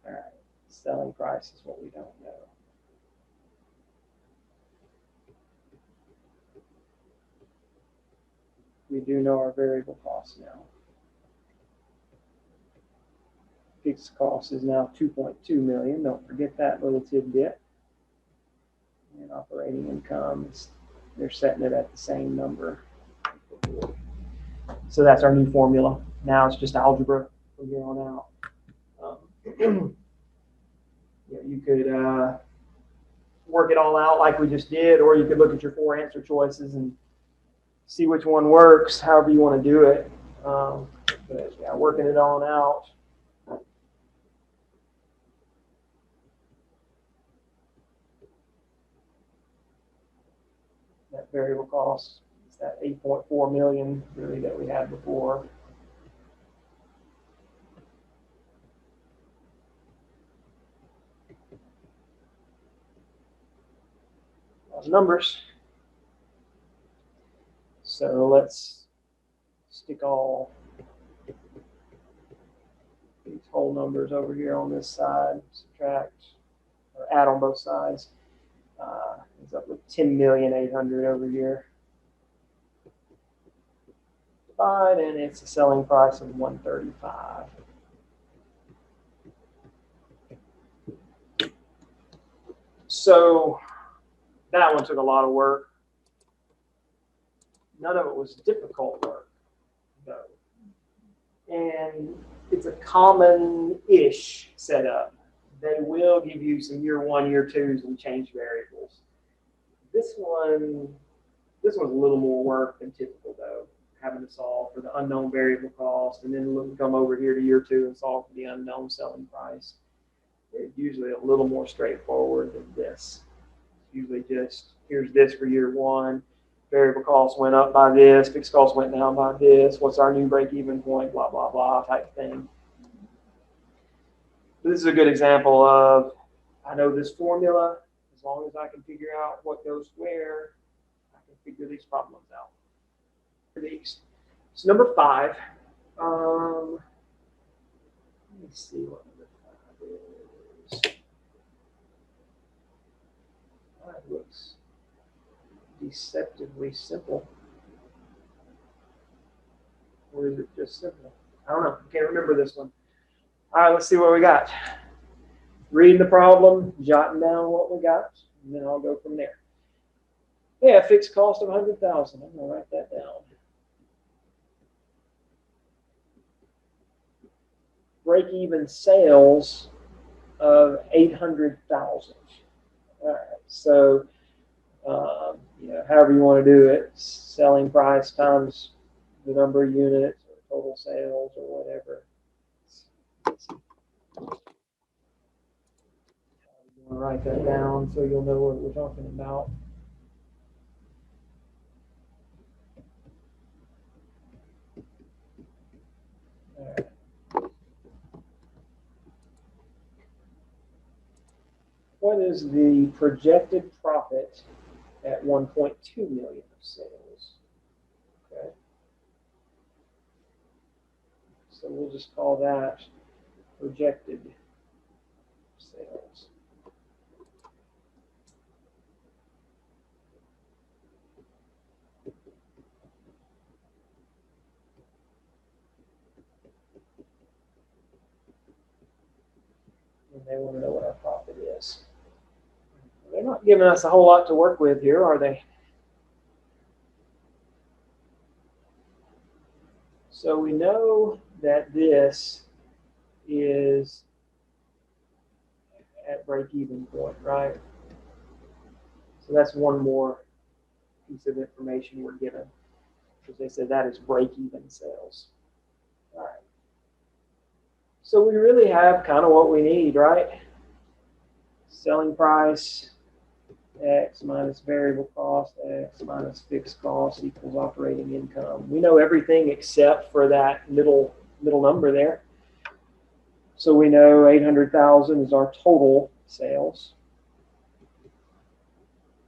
All right, selling price is what we don't know. We do know our variable cost now. Fixed cost is now 2.2 million. Don't forget that little tidbit. And operating income they're setting it at the same number. So that's our new formula. Now it's just algebra from here on out. You could work it all out like we just did, or you could look at your 4 answer choices and see which one works, however you want to do it. But yeah, working it on out. That variable cost is that 8.4 million really that we had before. Those numbers. So let's stick all these whole numbers over here on this side, subtract or add on both sides. Ends up with 10,800,000 over here. Divide, and it's a selling price of 135. So that one took a lot of work. None of it was difficult work, though. And it's a common-ish setup. They will give you some year one, year twos, and change variables. This one's a little more work than typical, though, having to solve for the unknown variable cost, and then come over here to year two and solve for the unknown selling price. It's usually a little more straightforward than this. It's usually just, here's this for year one. Variable costs went up by this, fixed costs went down by this, what's our new break-even point, blah, blah, blah type thing. This is a good example of, I know this formula, as long as I can figure out what goes where, I can figure these problems out. So number 5, let me see what number 5 is. That looks deceptively simple. Or is it just simple? I don't know. I can't remember this one. All right, let's see what we got. Reading the problem, jotting down what we got, and then I'll go from there. Yeah, fixed cost of 100,000. I'm going to write that down. Break-even sales of 800,000. All right, so however you want to do it, selling price times the number of units or total sales or whatever. I'm going to write that down so you'll know what we're talking about. All right. What is the projected profit at 1.2 million of sales? Okay. So we'll just call that projected sales. And they want to know what our profit is. They're not giving us a whole lot to work with here, are they? So we know that this is at break-even point, right? So that's one more piece of information we're given, because they said that is break-even sales. All right. So we really have kind of what we need, right? Selling price, X minus variable cost, X minus fixed cost equals operating income. We know everything except for that middle number there. So we know 800,000 is our total sales.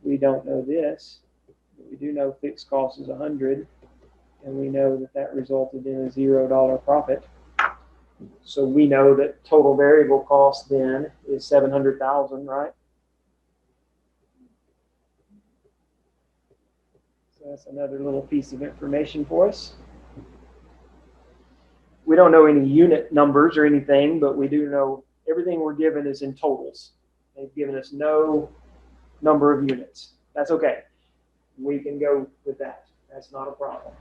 We don't know this, but we do know fixed cost is 100, and we know that that resulted in a $0 profit. So we know that total variable cost then is 700,000, right? So that's another little piece of information for us. We don't know any unit numbers or anything, but we do know everything we're given is in totals. They've given us no number of units. That's okay. We can go with that. That's not a problem.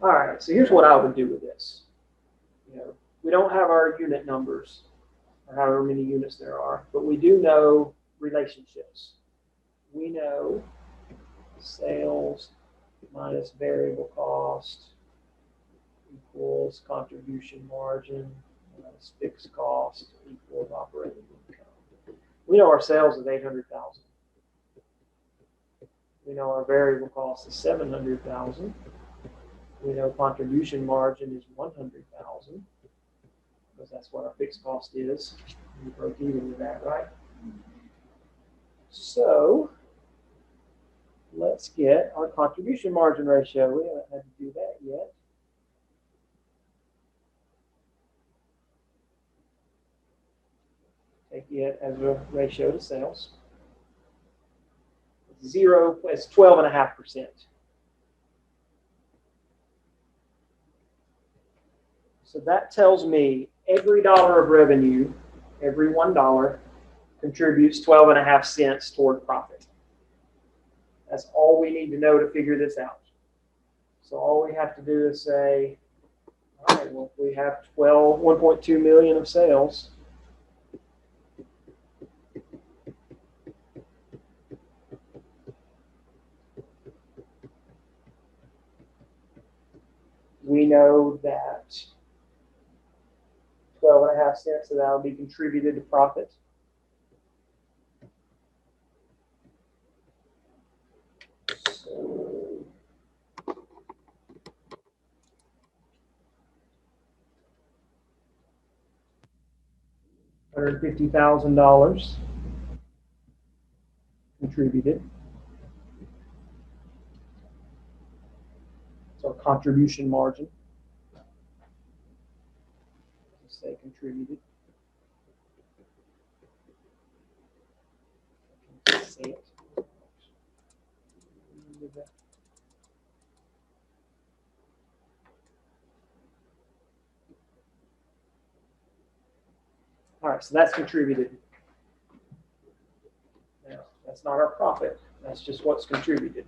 All right, so here's what I would do with this. We don't have our unit numbers or however many units there are, but we do know relationships. We know sales minus variable cost equals contribution margin minus fixed cost equals operating income. We know our sales is 800,000. We know our variable cost is 700,000. We know contribution margin is 100,000 because that's what our fixed cost is. We broke even with that, right? So let's get our contribution margin ratio. We haven't had to do that yet. it as a ratio to sales. It's 12.5%. So that tells me every dollar of revenue, every $1 contributes 12.5 cents toward profit. That's all we need to know to figure this out. So all we have to do is say, all right, well, if we have 1.2 million of sales, we know that 12.5 cents of that will be contributed to profit. So, $150,000 contributed. So contribution margin. Let's say contributed. Say it. All right, so that's contributed. Now, that's not our profit. That's just what's contributed.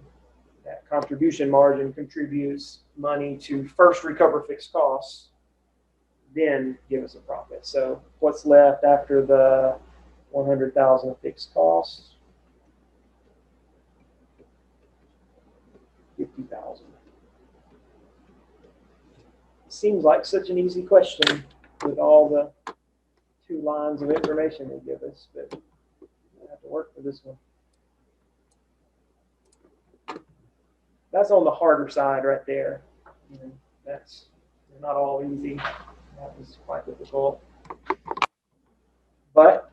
That contribution margin contributes money to first recover fixed costs, then give us a profit. So what's left after the 100,000 of fixed costs? 50,000. Seems like such an easy question with all the 2 lines of information they give us, but I have to work for this one. That's on the harder side right there. You know, that's not all easy. That was quite difficult. But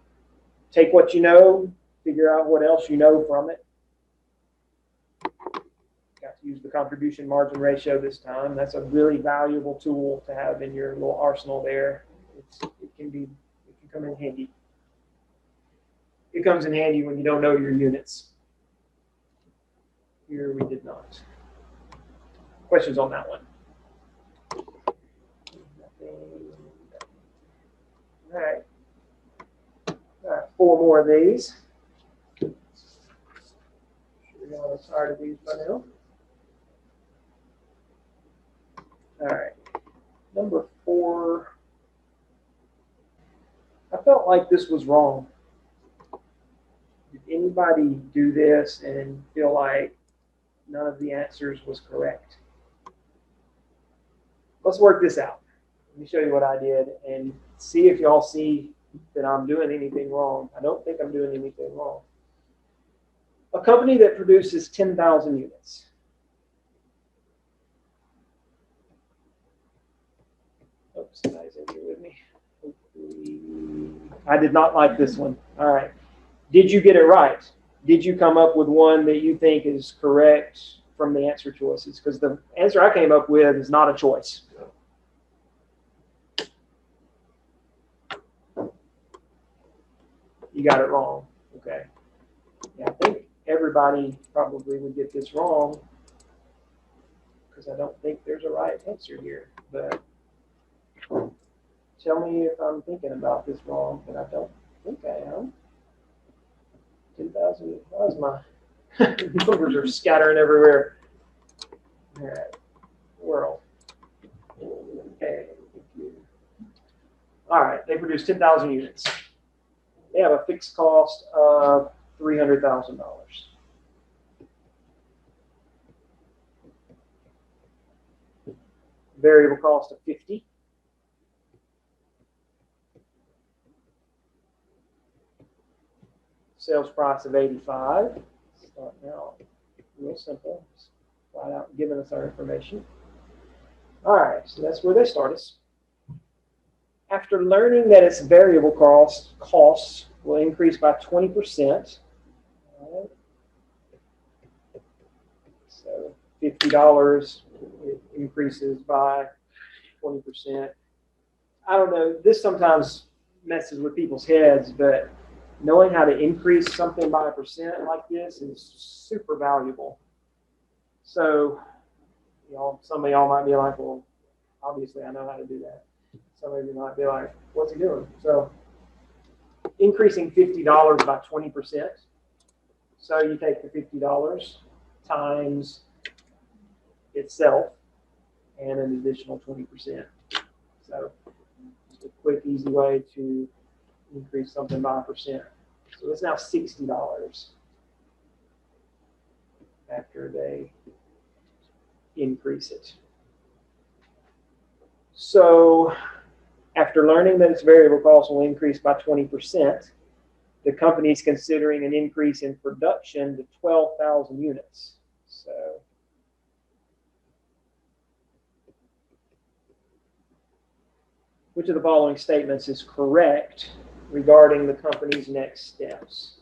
take what you know, figure out what else you know from it. Got to use the contribution margin ratio this time. That's a really valuable tool to have in your little arsenal there. It can come in handy. It comes in handy when you don't know your units. Here we did not. Questions on that one? All right. All right, 4 more of these. We're going to start of these by now. All right. Number 4. I felt like this was wrong. Did anybody do this and feel like none of the answers was correct? Let's work this out. Let me show you what I did and see if y'all see that I'm doing anything wrong. I don't think I'm doing anything wrong. A company that produces 10,000 units. Oops, guys, in here with me. I did not like this one. All right. Did you get it right? Did you come up with one that you think is correct from the answer choices? Because the answer I came up with is not a choice. You got it wrong. Okay. Yeah, I think everybody probably would get this wrong because I don't think there's a right answer here. But tell me if I'm thinking about this wrong, but I don't think I am. 10,000. Why my numbers are scattering everywhere? All right. World. Okay. All right. They produce 10,000 units. They have a fixed cost of $300,000. Variable cost of 50. Sales price of 85. Starting out real simple. Just flat out giving us our information. All right, so that's where they start us. After learning that its variable costs will increase by 20%, right, so $50 it increases by 20%. I don't know, this sometimes messes with people's heads, but knowing how to increase something by 1% like this is super valuable. So, some of y'all might be like, well, obviously I know how to do that. Some of you might be like, what's he doing? So, increasing $50 by 20%. So you take the $50 times itself and an additional 20%. So just a quick, easy way to increase something by 1%. So it's now $60 after they increase it. So after learning that its variable cost will increase by 20%, the company is considering an increase in production to 12,000 units. So which of the following statements is correct regarding the company's next steps?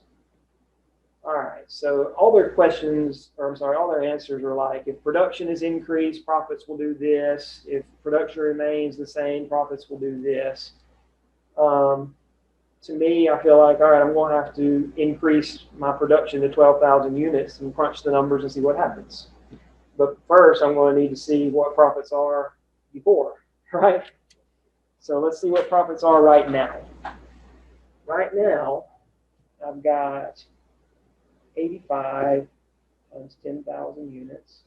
All right, so all their questions, or I'm sorry, all their answers are like, if production is increased, profits will do this. If production remains the same, profits will do this. To me, I feel like, all right, I'm going to have to increase my production to 12,000 units and crunch the numbers and see what happens. But first, I'm going to need to see what profits are before, right? So let's see what profits are right now. Right now, I've got 85 times 10,000 units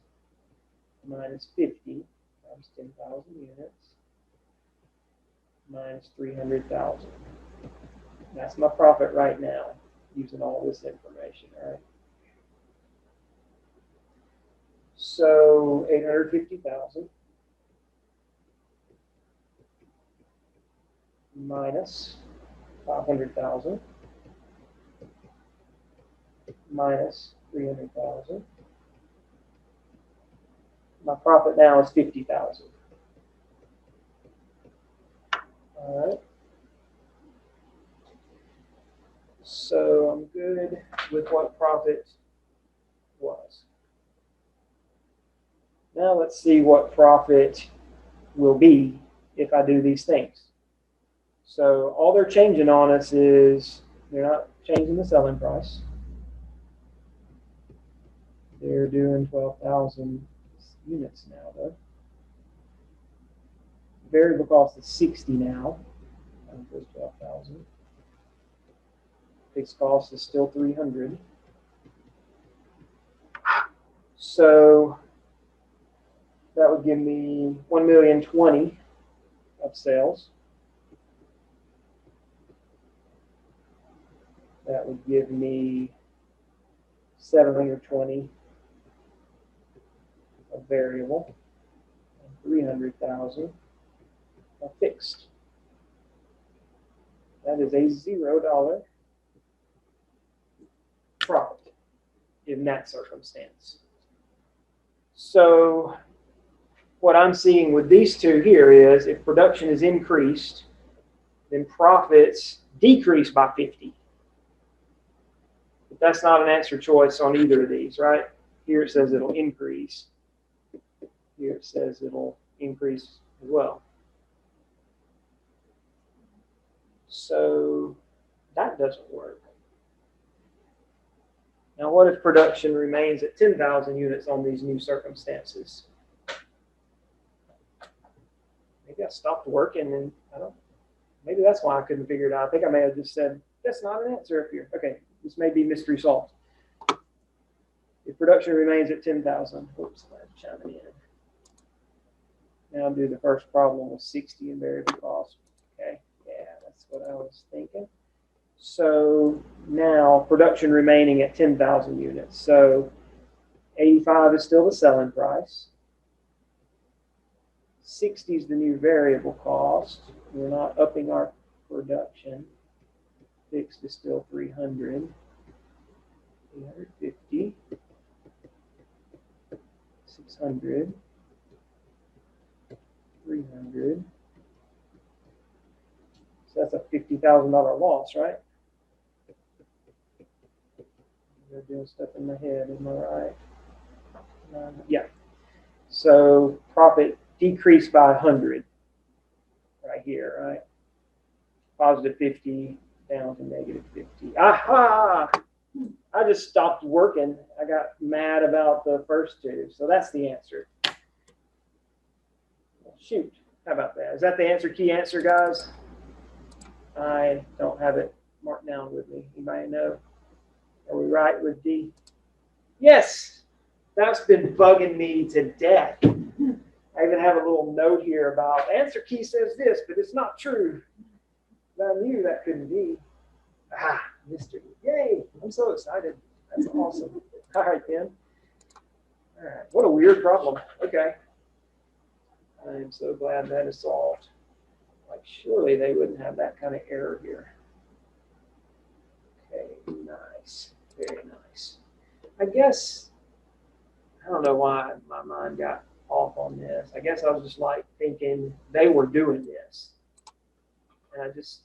minus 50 times 10,000 units minus 300,000. That's my profit right now, using all this information, all right? So 850,000 minus 500,000 minus 300,000. My profit now is 50,000. All right. So I'm good with what profit was. Now let's see what profit will be if I do these things. So all they're changing on us is they're not changing the selling price. They're doing 12,000 units now, though. Variable cost is 60 now. Equals 12,000. Fixed cost is still 300. So that would give me 1,020,000 of sales. That would give me 720 of variable and 300,000 of fixed. That is a $0 profit in that circumstance. So what I'm seeing with these two here is if production is increased, then profits decrease by 50. But that's not an answer choice on either of these, right? Here it says it'll increase. Here it says it'll increase as well. So that doesn't work. Now, what if production remains at 10,000 units on these new circumstances? Maybe I stopped working and maybe that's why I couldn't figure it out. I think I may have just said, that's not an answer up here. Okay, this may be mystery solved. If production remains at 10,000, whoops, I'm chiming in. Now I'll do the first problem with 60 in variable cost. Okay, yeah, that's what I was thinking. So now production remaining at 10,000 units. So 85 is still the selling price. 60 is the new variable cost. We're not upping our production. Fixed is still 300. 350. 600. 300. So that's a $50,000 loss, right? I'm doing stuff in my head, am I right? Yeah. So profit decreased by 100 right here, right? Positive 50, down to -50. Aha! I just stopped working. I got mad about the first two. So that's the answer. Shoot. How about that? Is that the answer, key answer, guys? I don't have it marked down with me. Anybody know? Are we right with D? Yes! That's been bugging me to death. I even have a little note here about answer key says this, but it's not true. But I knew that couldn't be. Ah, mystery. Yay! I'm so excited. That's awesome. All right, then. All right. What a weird problem. Okay. I am so glad that is solved. Like, surely they wouldn't have that kind of error here. Okay, nice. Very nice. I guess, I don't know why my mind got off on this. I guess I was just like thinking they were doing this. And I just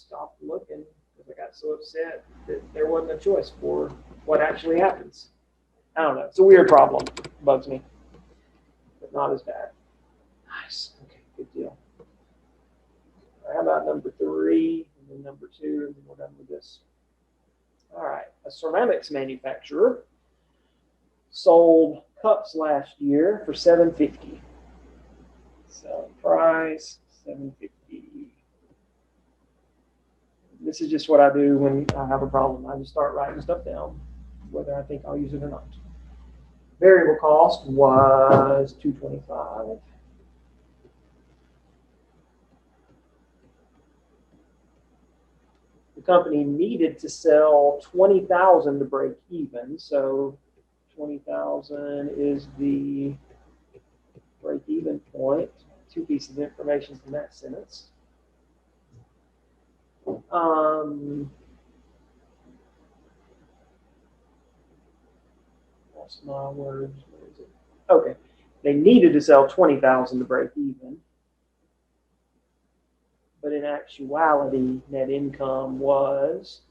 stopped looking because I got so upset that there wasn't a choice for what actually happens. I don't know. It's a weird problem. It bugs me. But not as bad. Nice. Okay, good deal. How about number 3 and then number 2, and then we're done with this. All right. A ceramics manufacturer sold cups last year for $7.50. Selling price $7.50. This is just what I do when I have a problem. I just start writing stuff down, whether I think I'll use it or not. Variable cost was $2.25. The company needed to sell 20,000 to break even, so 20,000 is the break-even point. 2 pieces of information from that sentence. Lost my words. Where is it? Okay, they needed to sell 20,000 to break even, but in actuality, net income was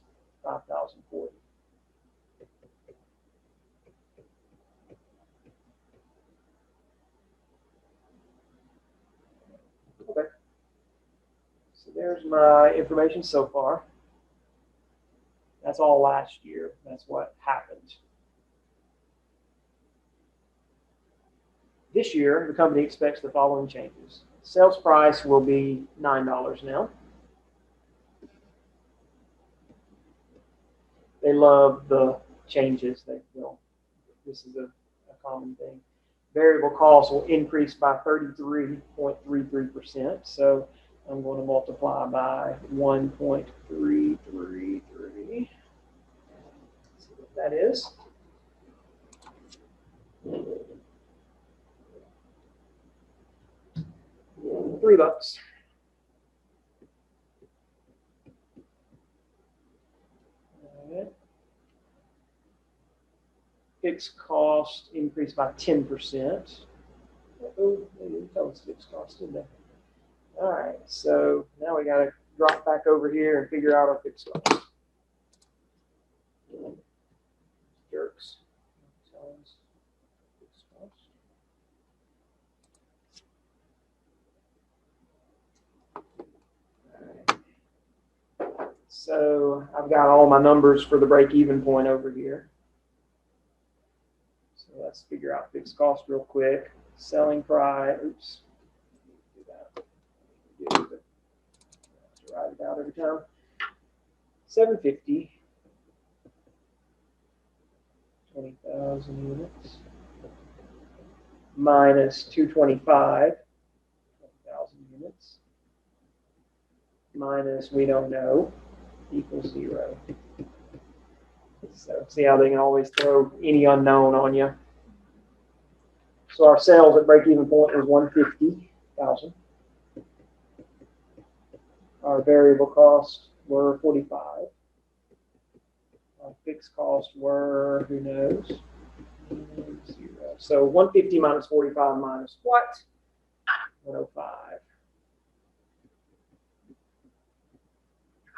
5,040. Okay. So there's my information so far. That's all last year. That's what happened. This year, the company expects the following changes. Sales price will be $9 now. They love the changes. This is a common thing. Variable costs will increase by 33.33%. So I'm going to multiply by 1.333. See what that is. $3. Fixed cost increased by 10%. Oh, they didn't tell us fixed cost, did they? All right, so now we got to drop back over here and figure out our fixed cost. Jerks. Fixed cost. All right. So I've got all my numbers for the break-even point over here. So let's figure out fixed cost real quick. Selling price. Oops. Do that. Write it out every time. 750. 20,000 units. Minus 225. 20,000 units. Minus we don't know. Equals 0. So see how they can always throw any unknown on you. So our sales at break-even point was 150,000. Our variable costs were 45. Our fixed costs were, who knows, 0. So 150 minus 45 minus what? 105.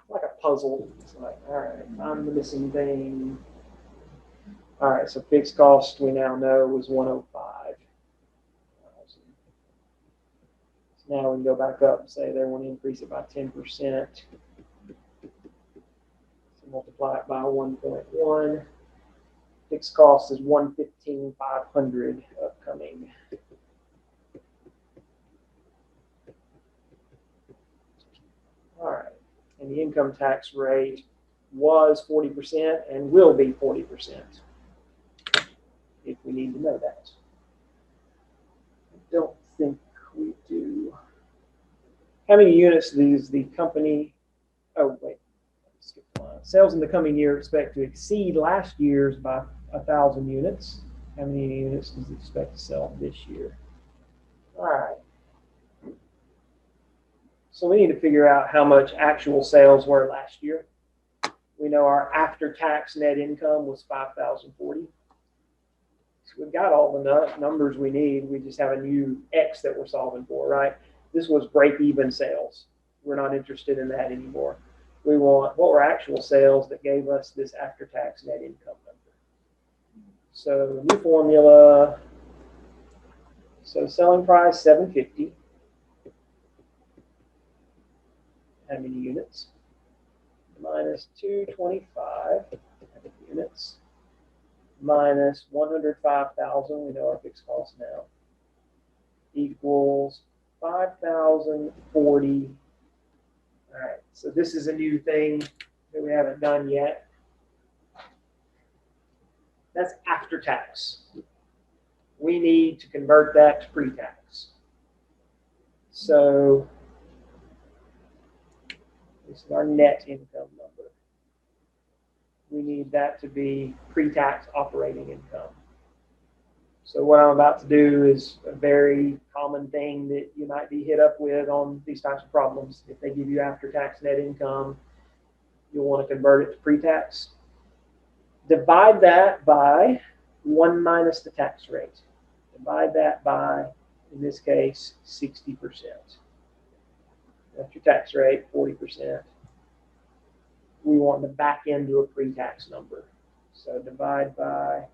Like a puzzle. It's like, all right, I'm the missing thing. All right, so fixed cost we now know was 105. So now we can go back up and say they want to increase it by 10%. multiply it by 1.1. Fixed cost is 115,500 upcoming. All right, and the income tax rate was 40% and will be 40% if we need to know that. I don't think we do. How many units does the company, oh wait, skip the line. Sales in the coming year expect to exceed last year's by 1,000 units. How many units does it expect to sell this year? All right. So we need to figure out how much actual sales were last year. We know our after-tax net income was 5,040. So we've got all the numbers we need. We just have a new X that we're solving for, right? This was break-even sales. We're not interested in that anymore. We want what were actual sales that gave us this after-tax net income number. So new formula. So selling price 750. How many units? Minus 225 units. Minus 105,000. We know our fixed cost now. Equals 5,040. All right. So this is a new thing that we haven't done yet. That's after tax. We need to convert that to pre-tax. So this is our net income number. We need that to be pre-tax operating income. So what I'm about to do is a very common thing that you might be hit up with on these types of problems. If they give you after-tax net income, you'll want to convert it to pre-tax. Divide that by 1 minus the tax rate. Divide that by, in this case, 60%. That's your tax rate, 40%. We want to back into a pre-tax number. So divide by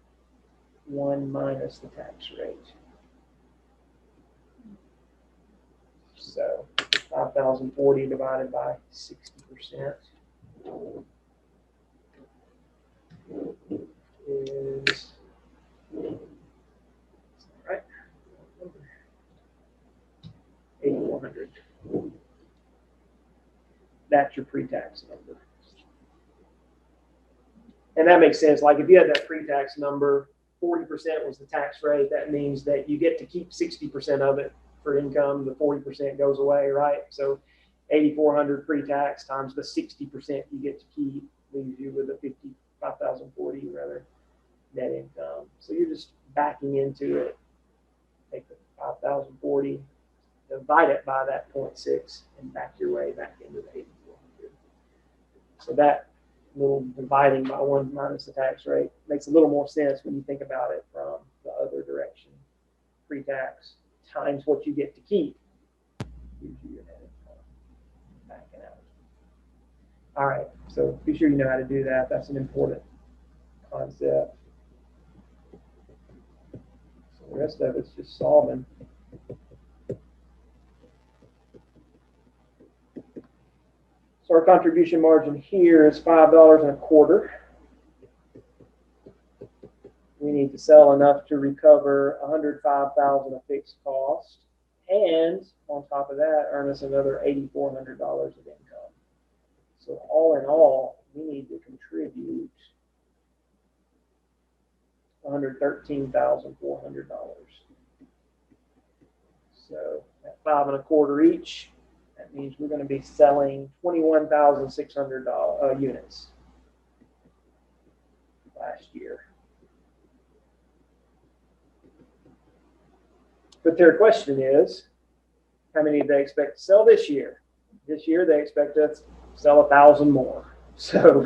1 minus the tax rate. So 5,040 divided by 60% is, right, 8,400. That's your pre-tax number. And that makes sense. Like if you had that pre-tax number, 40% was the tax rate. That means that you get to keep 60% of it for income. The 40% goes away, right? So 8,400 pre-tax times the 60% you get to keep leaves you with a 5,040 rather net income. So you're just backing into it. Take the 5,040, divide it by that 0.6, and back your way back into the 8,400. So that little dividing by 1 minus the tax rate makes a little more sense when you think about it from the other direction. Pre-tax times what you get to keep gives you your net income. Backing out. All right, so be sure you know how to do that. That's an important concept. So the rest of it's just solving. So our contribution margin here is $5.25. We need to sell enough to recover $105,000 of fixed cost, and on top of that, earn us another $8,400 of income. So all in all, we need to contribute $113,400. So at $5.25 each, that means we're going to be selling 21,600 units last year. But their question is, how many do they expect to sell this year? This year they expect us to sell 1,000 more. So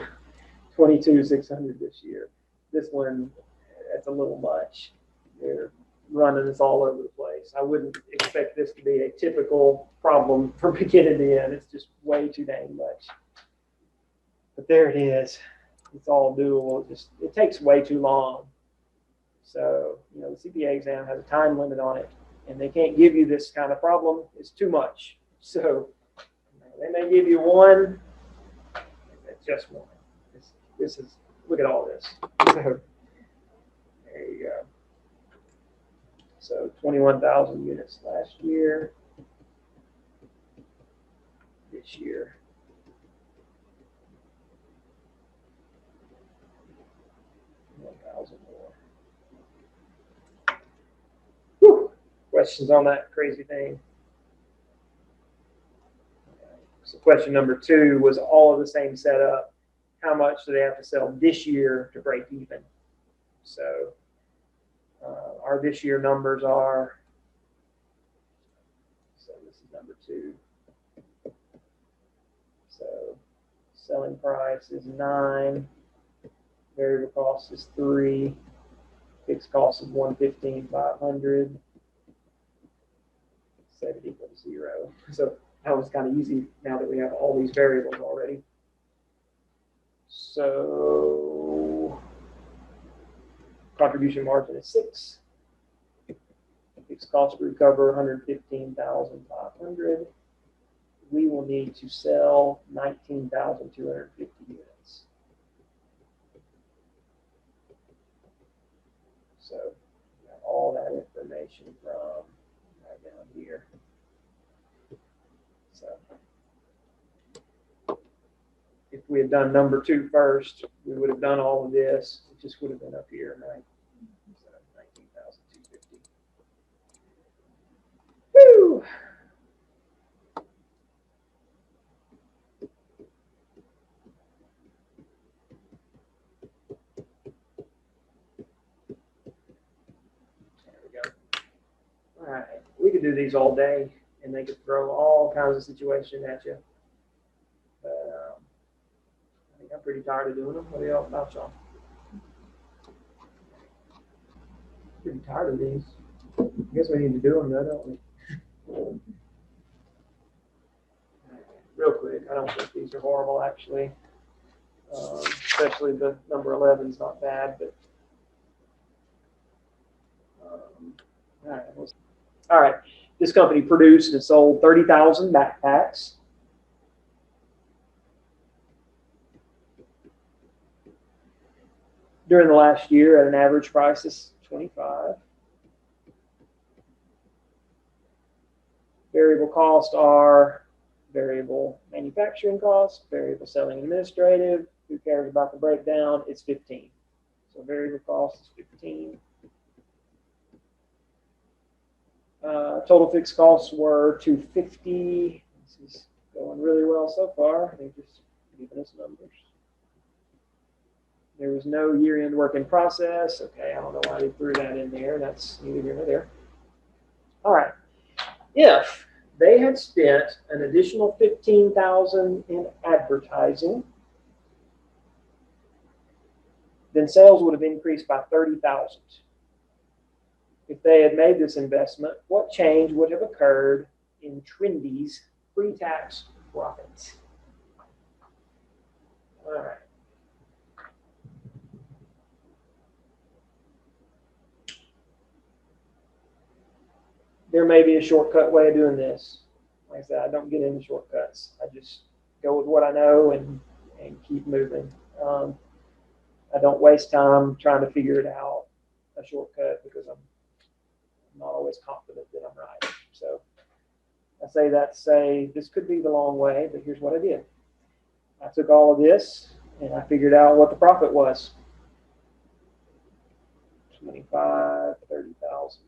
22,600 this year. This one, that's a little much. They're running us all over the place. I wouldn't expect this to be a typical problem from beginning to end. It's just way too dang much. But there it is. It's all doable. It takes way too long. So, the CPA exam has a time limit on it, and they can't give you this kind of problem. It's too much. So they may give you one. It's just one. It's This is, look at all this. So, there you go. So 21,000 units last year. This year. More. Whew. Questions on that crazy thing? So question number 2 was all of the same setup. How much do they have to sell this year to break even? So our this year numbers are, so this is number 2. So selling price is 9, variable cost is 3, fixed cost is 115,500. Set it equal to 0. So that was kind of easy now that we have all these variables already. So contribution margin is 6. Fixed cost to recover 115,500. We will need to sell 19,250 units. So we have all that information from right down here. So if we had done number 2 first, we would have done all of this. It just would have been up here, right? So 19,250. Woo! There we go. All right, we could do these all day, and they could throw all kinds of situations at you. But I think I'm pretty tired of doing them. What are y'all about, y'all? Pretty tired of these. I guess we need to do them though, don't we? Real quick, I don't think these are horrible actually. Especially the number 11 is not bad, but all right. This company produced and sold 30,000 backpacks. During the last year at an average price of $25. Variable costs are variable manufacturing costs, variable selling and administrative. Who cares about the breakdown? It's 15. So variable cost is 15. Total fixed costs were 250. This is going really well so far. They're just giving us numbers. There was no year-end work in process. Okay, I don't know why they threw that in there. That's neither here nor there. All right. If they had spent an additional $15,000 in advertising, then sales would have increased by 30,000. If they had made this investment, what change would have occurred in Trendy's pre-tax profits? All right. There may be a shortcut way of doing this. Like I said, I don't get into shortcuts. I just go with what I know and keep moving. I don't waste time trying to figure it out, a shortcut, because I'm not always confident that I'm right. So I say that to say this could be the long way, but here's what I did. I took all of this and I figured out what the profit was. 25, 30,000.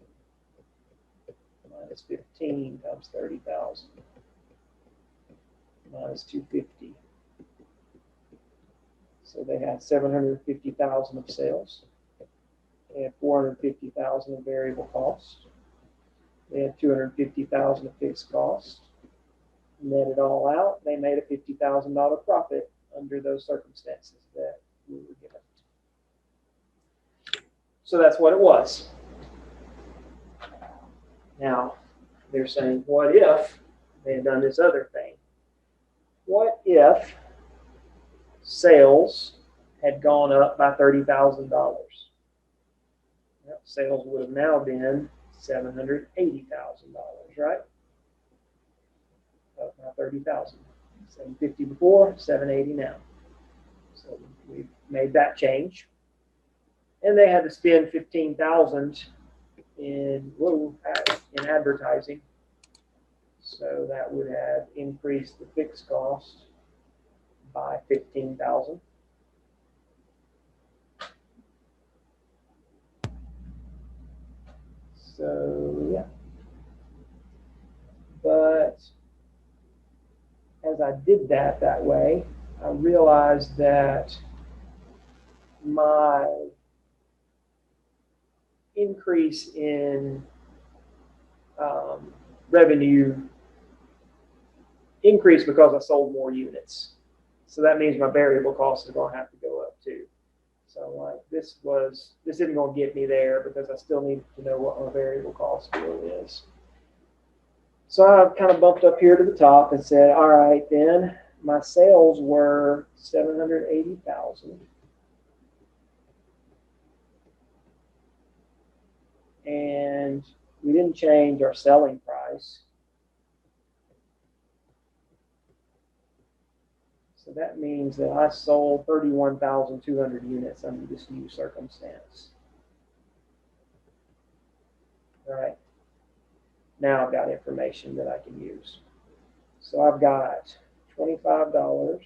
Minus 15 times 30,000. Minus 250. So they had 750,000 of sales. They had 450,000 of variable costs. They had 250,000 of fixed costs. Net it all out, they made a $50,000 profit under those circumstances that we were given. So that's what it was. Now, they're saying, what if they had done this other thing? What if sales had gone up by $30,000? Well, sales would have now been $780,000, right? Up by 30,000. 750 before, 780 now. So we've made that change, and they had to spend $15,000 in advertising. So that would have increased the fixed cost by $15,000. So yeah, but as I did that way, I realized that my increase in revenue increased because I sold more units. So that means my variable costs are going to have to go up too. So like this isn't going to get me there because I still need to know what my variable cost really is. So I've kind of bumped up here to the top and said, all right, then my sales were $780,000. And we didn't change our selling price. So that means that I sold 31,200 units under this new circumstance. All right. Now I've got information that I can use. So I've got $25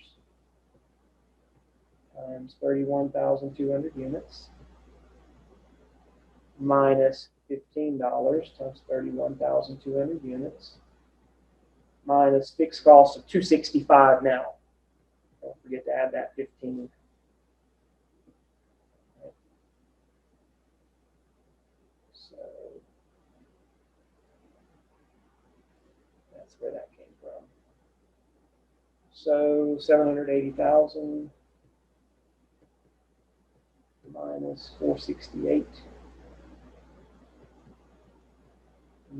times 31,200 units minus $15 times 31,200 units minus fixed cost of $265 now. Don't forget to add that 15. So that's where that came from. So 780,000 minus 468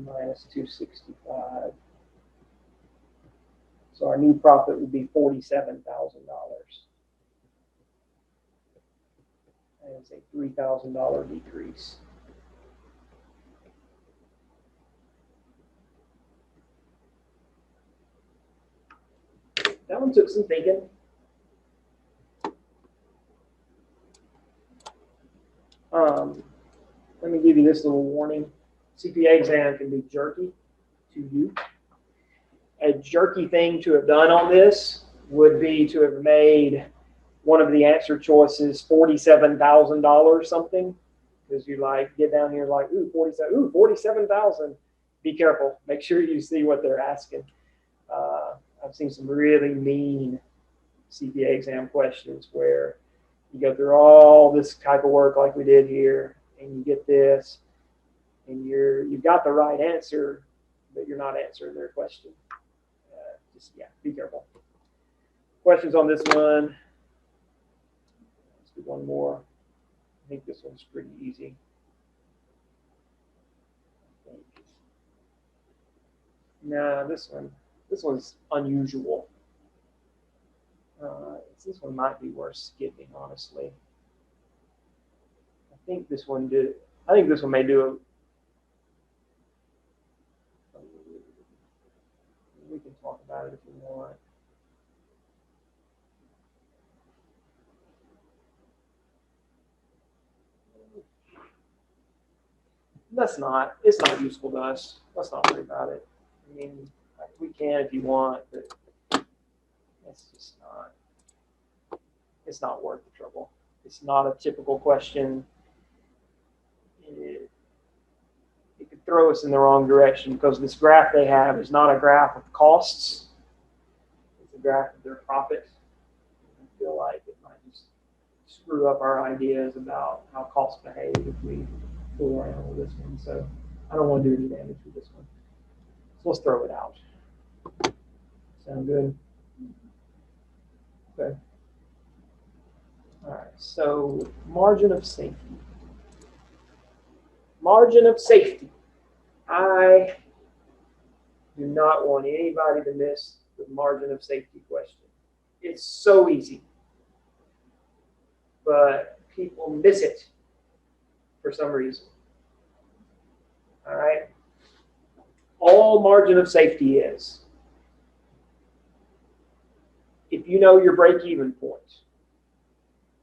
minus 265. So our new profit would be $47,000. And it's a $3,000 decrease. That one took some thinking. Let me give you this little warning. CPA exam can be jerky to you. A jerky thing to have done on this would be to have made one of the answer choices $47,000 something, because you like get down here like, ooh, 47,000. Be careful. Make sure you see what they're asking. I've seen some really mean CPA exam questions where you go through all this type of work like we did here, and you get this, and you've got the right answer, but you're not answering their question. Just be careful. Questions on this one? Let's do one more. I think this one's pretty easy. No, this one's unusual. This one might be worth skipping, honestly. I think this one may do we can talk about it if you want. It's not useful to us. Let's not worry about it. I mean, we can if you want, but it's not worth the trouble. It's not a typical question. It could throw us in the wrong direction because this graph they have is not a graph of costs. It's a graph of their profit. I feel like it might just screw up our ideas about how costs behave if we fool around with this one. So I don't want to do any damage with this one. So let's throw it out. Sound good? Okay. All right, so margin of safety. Margin of safety. I do not want anybody to miss the margin of safety question. It's so easy, but people miss it for some reason. All right. All margin of safety is, if you know your break-even point,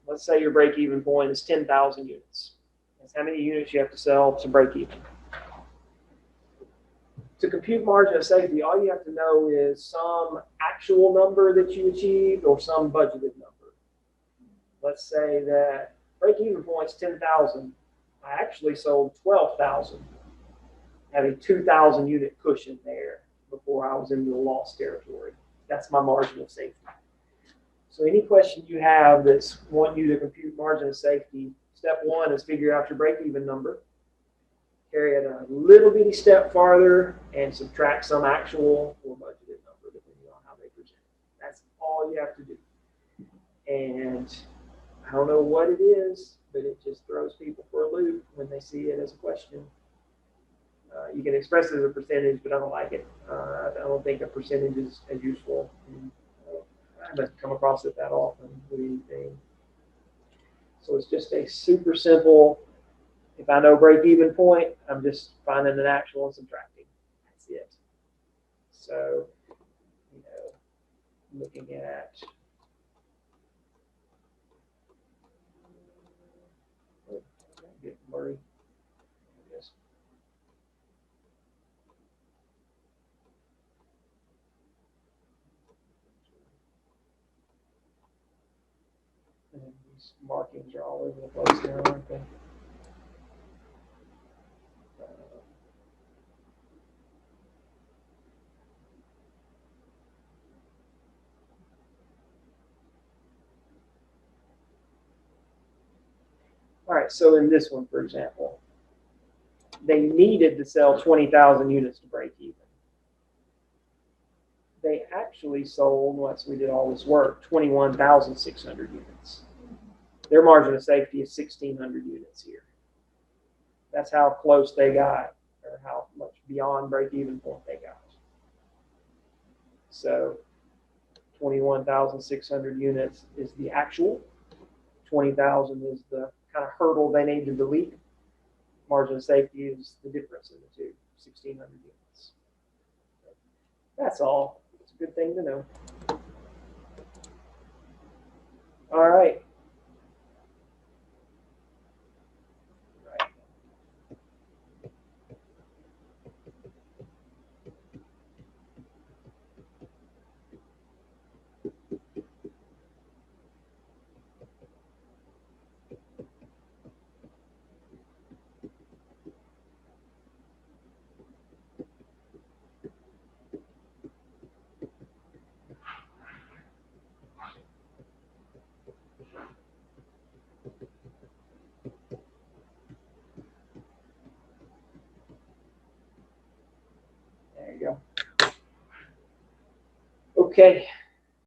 let's say your break-even point is 10,000 units. That's how many units you have to sell to break even. To compute margin of safety, all you have to know is some actual number that you achieved or some budgeted number. Let's say that break-even point is 10,000. I actually sold 12,000. Have a 2,000 unit cushion there before I was into the loss territory. That's my margin of safety. So any question you have that's want you to compute margin of safety, step one is figure out your break-even number. Carry it a little bitty step farther and subtract some actual or budgeted number depending on how they present it. That's all you have to do. And I don't know what it is, but it just throws people for a loop when they see it as a question. You can express it as a percentage, but I don't like it. I don't think a percentage is as useful. And, I haven't come across it that often with anything. So it's just a super simple, if I know break-even point, I'm just finding an actual and subtracting. That's it. So, you know, looking at get blurry. Yes. And these markings are all over the place now, aren't they? All right, so in this one, for example, they needed to sell 20,000 units to break even. They actually sold, once we did all this work, 21,600 units. Their margin of safety is 1,600 units here. That's how close they got, or how much beyond break-even point they got. So 21,600 units is the actual. 20,000 is the kind of hurdle they need to delete. Margin of safety is the difference in the two, 1,600 units. That's all. It's a good thing to know. All right. There you go. Okay.